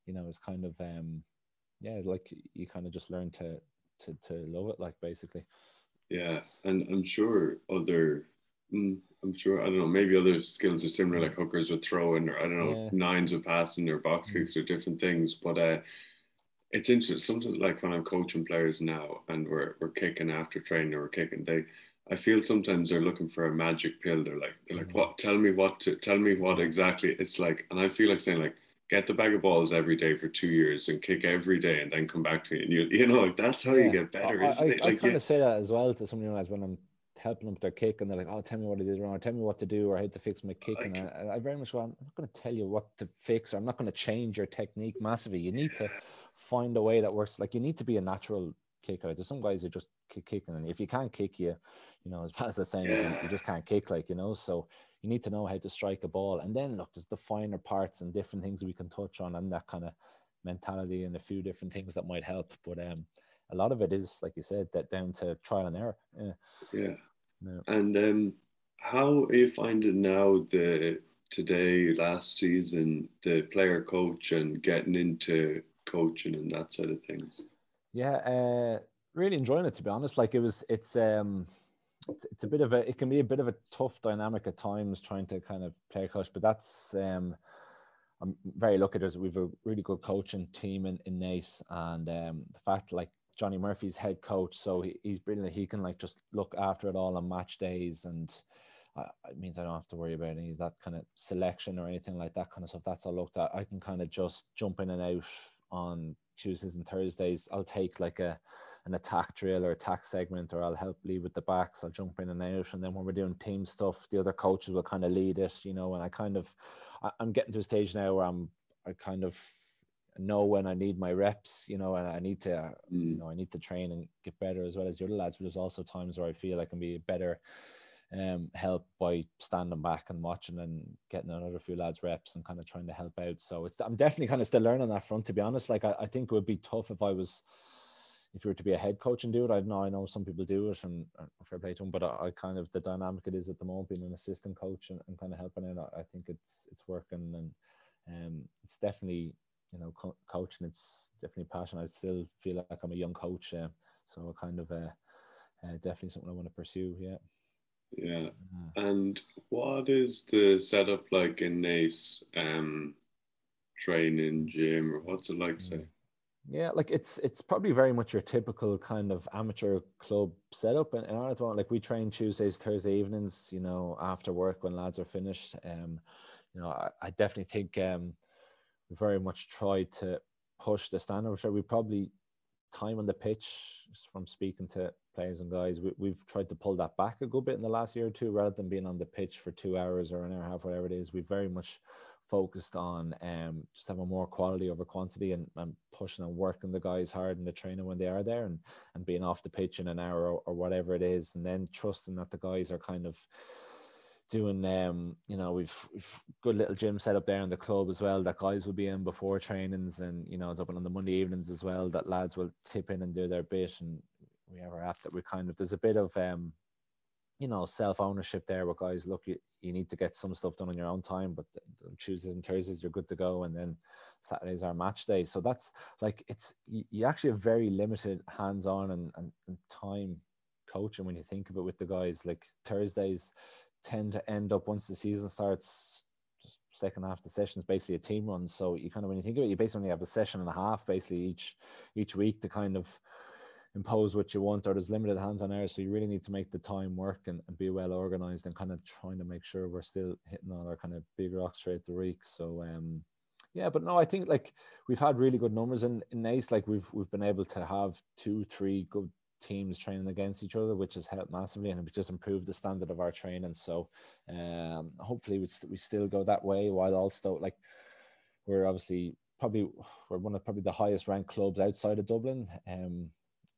it's kind of like you kind of just learn to love it, like, basically. Yeah, and I'm sure I don't know, maybe other skills are similar, like hookers with throwing, or I don't know, nines with passing, or box kicks, or different things. But it's interesting. Sometimes, like when I'm coaching players now, and we're kicking after training, or we're kicking, I feel sometimes they're looking for a magic pill. They're like, what? Tell me what exactly. It's like, and I feel like saying, like, get the bag of balls every day for 2 years and kick every day, and then come back to me, and like, that's how you get better, isn't it? I kind of say that as well to some lads when I'm helping them with their kick, and they're like, oh, tell me what I did wrong, or tell me what to do, or how to fix my kick. And I very much go, I'm not going to tell you what to fix, or I'm not going to change your technique massively. You need to find a way that works. Like, you need to be a natural kicker. There's some guys who just kicking, and if you can't kick, as bad as the saying is, you just can't kick, like, so you need to know how to strike a ball. And then, look, there's the finer parts and different things we can touch on, and that kind of mentality, and a few different things that might help. But a lot of it is, like you said, that down to trial and error. Yeah. And how are you finding now last season, the player coach and getting into coaching and that side of things? Yeah, really enjoying it, to be honest. Like, it's it can be a bit of a tough dynamic at times trying to kind of player coach, but that's I'm very lucky. We've a really good coaching team in Naas, and the fact, like, Johnny Murphy's head coach, so he's brilliant. He can, like, just look after it all on match days, and it means I don't have to worry about any of that kind of selection or anything like that kind of stuff. That's all looked at. I can kind of just jump in and out on Tuesdays and Thursdays. I'll take like an attack drill or attack segment, or I'll help lead with the backs. I'll jump in and out, and then when we're doing team stuff, the other coaches will kind of lead it, and I'm getting to a stage now where I kind of know when I need my reps, and I need to, I need to train and get better as well as the other lads. But there's also times where I feel I can be better help by standing back and watching and getting another few lads reps and kind of trying to help out. So I'm definitely kind of still learning that front, to be honest. Like, I think it would be tough if you were to be a head coach and do it. I know some people do it, and fair play to them, but I kind of, the dynamic it is at the moment, being an assistant coach and kind of helping out, I think it's working, and it's definitely, coaching, it's definitely passion. I still feel like I'm a young coach, so kind of definitely something I want to pursue. Yeah. And what is the setup like in Naas, training gym, or what's it like, say? Yeah, like, it's probably very much your typical kind of amateur club setup. And Ireland, like, we train Tuesdays, Thursday evenings, after work when lads are finished. I definitely think very much tried to push the standard. Sure, we probably time on the pitch, from speaking to players and guys, we've tried to pull that back a good bit in the last year or two, rather than being on the pitch for 2 hours or an hour and a half, whatever it is. We've very much focused on just having more quality over quantity, and pushing and working the guys hard in the training when they are there, and being off the pitch in an hour or whatever it is, and then trusting that the guys are kind of doing you know, we've good little gym set up there in the club as well that guys will be in before trainings, and you know, it's open on the Monday evenings as well, that lads will tip in and do their bit. And we have our app that we kind of, there's a bit of you know, self-ownership there with guys. Look, you need to get some stuff done on your own time, but Tuesdays and Thursdays you're good to go, and then Saturdays are match day. So that's like, it's, you actually have very limited hands-on and time coaching when you think of it with the guys. Like Thursdays tend to end up, once the season starts, second half of the session is basically a team run. So you kind of, when you think of it, you basically only have a session and a half basically each week to kind of impose what you want, or there's limited hands-on hours. So you really need to make the time work and be well organized, and kind of trying to make sure we're still hitting all our kind of big rocks throughout the week. So yeah, but no, I think like we've had really good numbers in NACE. Like we've been able to have 2-3 good teams training against each other, which has helped massively, and it's just improved the standard of our training. So hopefully we still go that way, while also like we're obviously we're one of probably the highest ranked clubs outside of Dublin,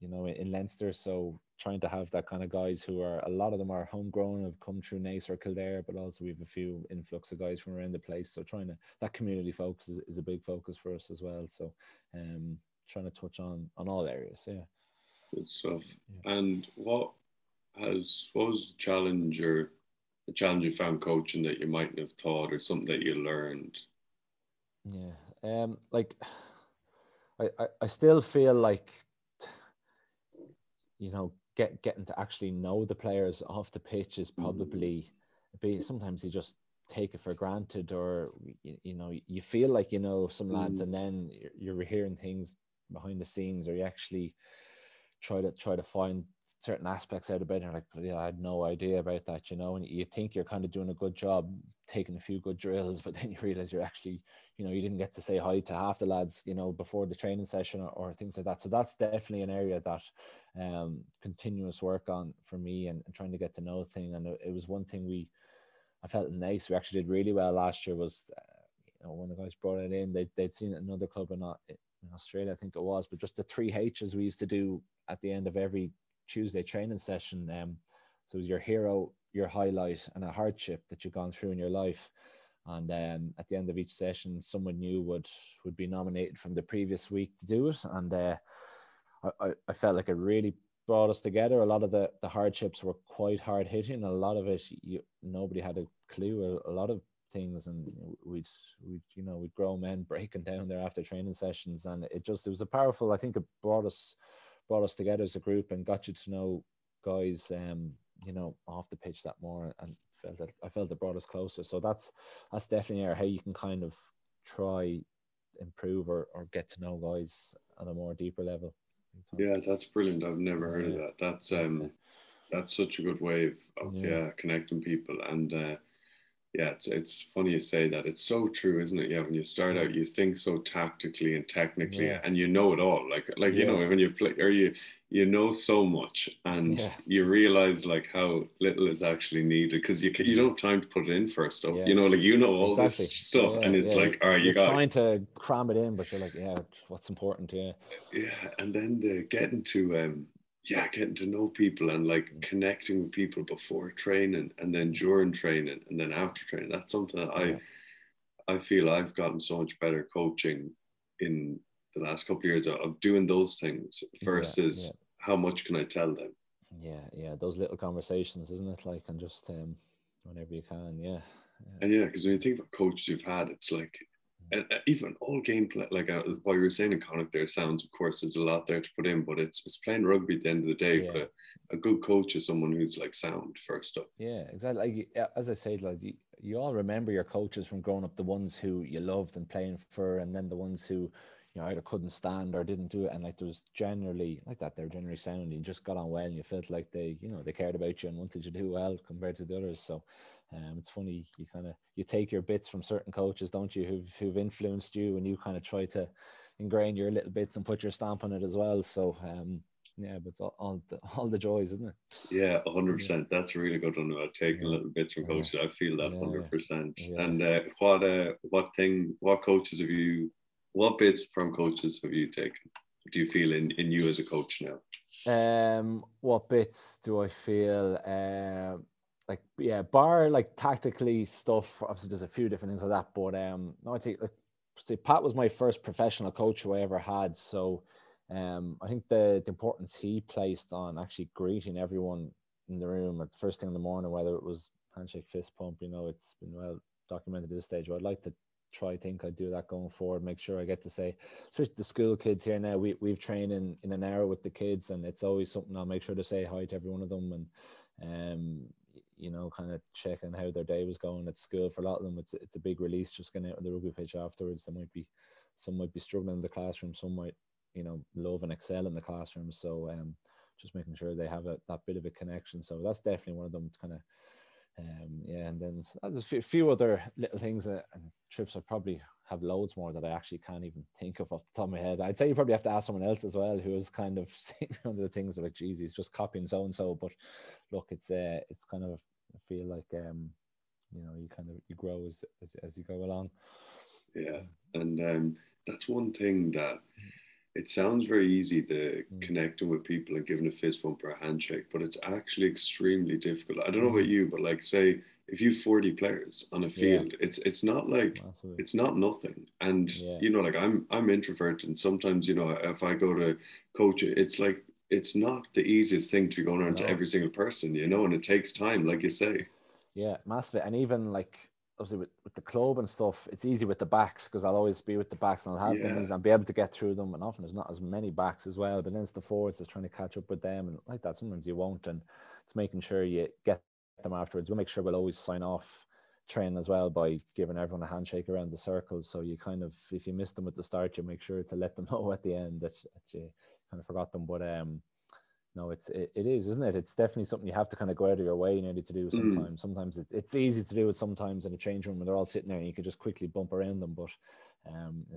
you know, in Leinster. So trying to have that kind of guys who are, a lot of them are homegrown, have come through NACE or Kildare, but also we have a few influx of guys from around the place. So trying to, that community focus is a big focus for us as well. So trying to touch on all areas. Yeah. Good stuff. Yeah. And what was the challenge you found coaching that you mightn't have thought, or something that you learned? Yeah. Like I still feel like, you know, getting to actually know the players off the pitch is probably sometimes you just take it for granted, or you know, you feel like you know some lads, and then you're hearing things behind the scenes, or you actually try to find certain aspects out of it, and you're like, yeah, I had no idea about that, you know. And you think you're kind of doing a good job, taking a few good drills, but then you realize you're actually, you know, you didn't get to say hi to half the lads, you know, before the training session or things like that. So that's definitely an area that continuous work on for me, and trying to get to know thing. And it was one thing I felt nice. We actually did really well last year. Was you know, when the guys brought it in, they'd seen it in another club in Australia, I think it was, but just the 3 H's we used to do at the end of every Tuesday training session. So it was your hero, your highlight, and a hardship that you've gone through in your life. And at the end of each session, someone new would be nominated from the previous week to do it. And I felt like it really brought us together. A lot of the hardships were quite hard hitting. A lot of it, nobody had a clue. A lot of things, and we'd grown men breaking down there after training sessions, and it was a powerful, I think it brought us together as a group, and got you to know guys you know, off the pitch that more, and I felt it brought us closer. So that's definitely how you can kind of try improve or get to know guys on a more deeper level. Yeah, that's brilliant. I've never heard of that. That's such a good way of connecting people. And yeah, it's funny you say that. It's so true, isn't it? Yeah, when you start out, you think so tactically and technically, and you know it all. Like you know, when you play, or you know so much, and you realize like how little is actually needed, because you don't have time to put it in first stuff. You know, like you know all this stuff, and it's like, all right, you're trying to cram it in, but you're like, what's important? Yeah, and then getting to know people, and like connecting with people before training, and then during training, and then after training. That's something that I feel I've gotten so much better coaching in the last couple of years of doing those things versus how much can I tell them. Yeah, those little conversations, isn't it? Like, and just whenever you can. And because when you think about coaches you've had, it's like, and even all gameplay, like what you were saying in Connacht there, sounds, of course, there's a lot there to put in, but it's playing rugby at the end of the day. But a good coach is someone who's like sound first up. Yeah, exactly. Like, as I said, like you all remember your coaches from growing up, the ones who you loved and playing for, and then the ones who, you know, either couldn't stand or didn't do it. And like, there was generally like that, they were generally sound. You just got on well, and you felt like they, you know, they cared about you and wanted you to do well compared to the others. So It's funny, you take your bits from certain coaches, don't you, who've influenced you, and you kind of try to ingrain your little bits and put your stamp on it as well. So yeah, but it's all the joys, isn't it? Yeah, 100%. That's a really good one about taking Yeah. little bits from coaches. I feel that 100%. Yeah. And what bits from coaches have you taken? Do you feel in you as a coach now? What bits do I feel? Bar like tactically stuff. Obviously, there's a few different things like that. But no, I think see, Pat was my first professional coach who I ever had. So I think the importance he placed on actually greeting everyone in the room at the first thing in the morning, whether it was handshake, fist pump, it's been well documented at this stage. But I'd like to think I'd do that going forward, make sure I get to say, especially the school kids here now, we've trained in an hour with the kids, and it's always something I'll make sure to say hi to every one of them, and kind of checking how their day was going at school. For a lot of them, it's a big release just getting out on the rugby pitch afterwards. Some might be struggling in the classroom, some might love and excel in the classroom, so just making sure they have that bit of a connection. So that's definitely one of them, kind of and then there's a few other little things and trips. I probably have loads more that I actually can't even think of off the top of my head. I'd say you probably have to ask someone else as well who is kind of one of the things that, like, geez, he's just copying so and so. But look, it's kind of, I feel like you grow as you go along. Yeah, and that's one thing that it sounds very easy, the connecting with people and giving a fist bump or a handshake, but it's actually extremely difficult. I don't know about you, but like, say if you 40 players on a field, it's not like it's not nothing. And like I'm introverted, and sometimes if I go to coach, it's like it's not the easiest thing to be going around to every single person, and it takes time, like you say. Yeah, massive. And even like, obviously with the club and stuff, it's easy with the backs because I'll always be with the backs and I'll have them and be able to get through them. And often there's not as many backs as well, but then it's the forwards that's trying to catch up with them, and like that sometimes you won't. And it's making sure you get them afterwards. We'll make sure we'll always sign off training as well by giving everyone a handshake around the circle. So you kind of, if you miss them at the start, you make sure to let them know at the end that you kind of forgot them. But no, it is, isn't it? It's definitely something you have to kind of go out of your way nearly to do sometimes. Sometimes it's easy to do it sometimes in a change room when they're all sitting there and you could just quickly bump around them. But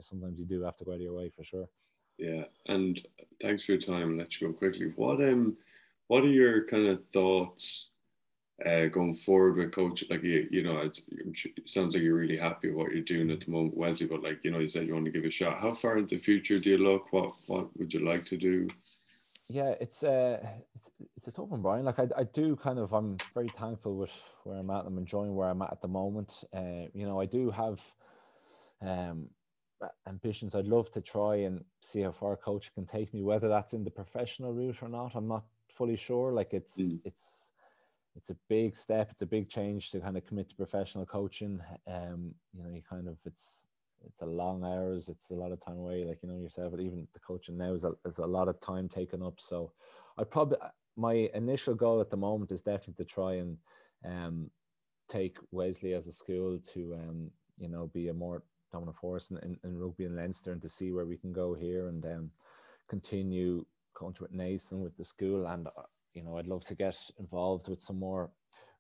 sometimes you do have to go out of your way, for sure. Yeah, and thanks for your time. I'll let you go quickly. What are your kind of thoughts going forward with coach? Like it sounds like you're really happy with what you're doing at the moment, Wesley. But like you said you want to give it a shot. How far into the future do you look? What would you like to do? Yeah, it's a tough one, Brian. Like I do kind of, I'm very thankful with where I'm at. I'm enjoying where I'm at the moment. I do have ambitions. I'd love to try and see how far a coach can take me, whether that's in the professional route or not. I'm not fully sure. Like it's a big step. It's a big change to kind of commit to professional coaching. You kind of, it's a long hours. It's a lot of time away, like yourself. But even the coaching now is a lot of time taken up. So my initial goal at the moment is definitely to try and take Wesley as a school to be a more dominant force in rugby in Leinster, and to see where we can go here, and continue going with Nathan with the school. And I'd love to get involved with some more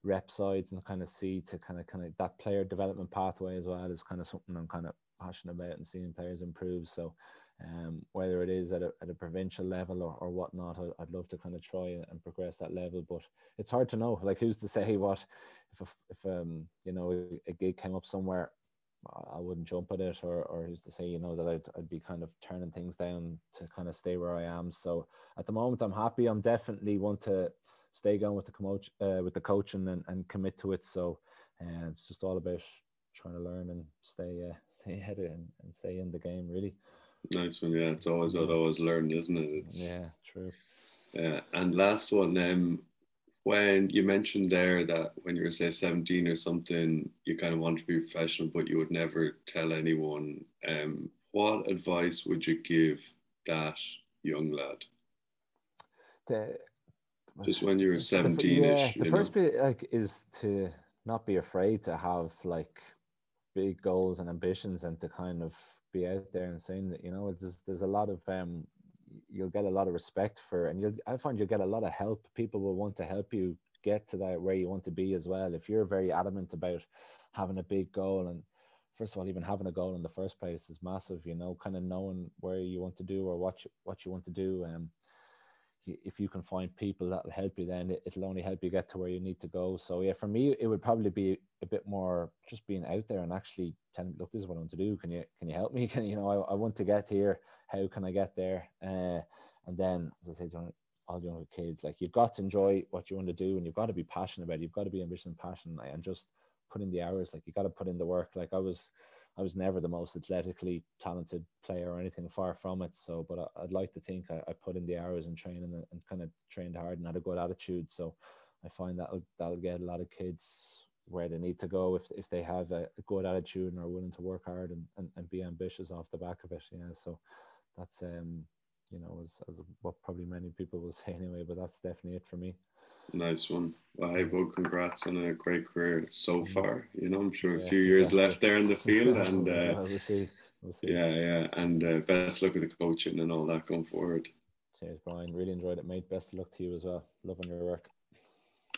rep sides and kind of see to kind of that player development pathway as well is kind of something I'm kind of passionate about, and seeing players improve. So whether it is at a provincial level or whatnot, I'd love to kind of try and progress that level. But it's hard to know, like, who's to say what, if a gig came up somewhere, I wouldn't jump at it, or who's to say that I'd be kind of turning things down to kind of stay where I am. So at the moment I'm happy. I'm definitely want to stay going with the coaching and commit to it. So it's just all about trying to learn and stay ahead and stay in the game, really. Nice one. Yeah, it's always what I always learned, isn't it? Yeah, true. Yeah, and last one, when you mentioned there that when you were, say, 17 or something, you kind of want to be professional, but you would never tell anyone. What advice would you give that young lad? Just when you were 17-ish. The first bit, like, is to not be afraid to have like big goals and ambitions, and to kind of be out there and saying that there's a lot of you'll get a lot of respect for, and I find you'll get a lot of help. People will want to help you get to that where you want to be as well, if you're very adamant about having a big goal, and first of all, even having a goal in the first place is massive, you know, kind of knowing where you want to do or what you want to do. If you can find people that'll help you, then it'll only help you get to where you need to go. So yeah, for me, it would probably be a bit more just being out there and actually telling, look, this is what I want to do. Can you help me? You know, I want to get here. How can I get there? And then, as I say to all young kids, like, you've got to enjoy what you want to do, and you've got to be passionate about it. You've got to be ambitious and passionate, and just put in the hours. Like, you got to put in the work. Like, I was never the most athletically talented player or anything, far from it. So, but I'd like to think I put in the hours in training and kind of trained hard and had a good attitude. So I find that'll get a lot of kids where they need to go if they have a good attitude and are willing to work hard and be ambitious off the back of it. Yeah. So that's, you know, as what probably many people will say anyway, but that's definitely it for me. Nice one. Well, hey, well, congrats on a great career so far. You know, I'm sure a few years exactly. left there in the field, and we'll see. Yeah, and best luck with the coaching and all that going forward. Cheers, Brian. Really enjoyed it, mate. Best of luck to you as well. Loving your work.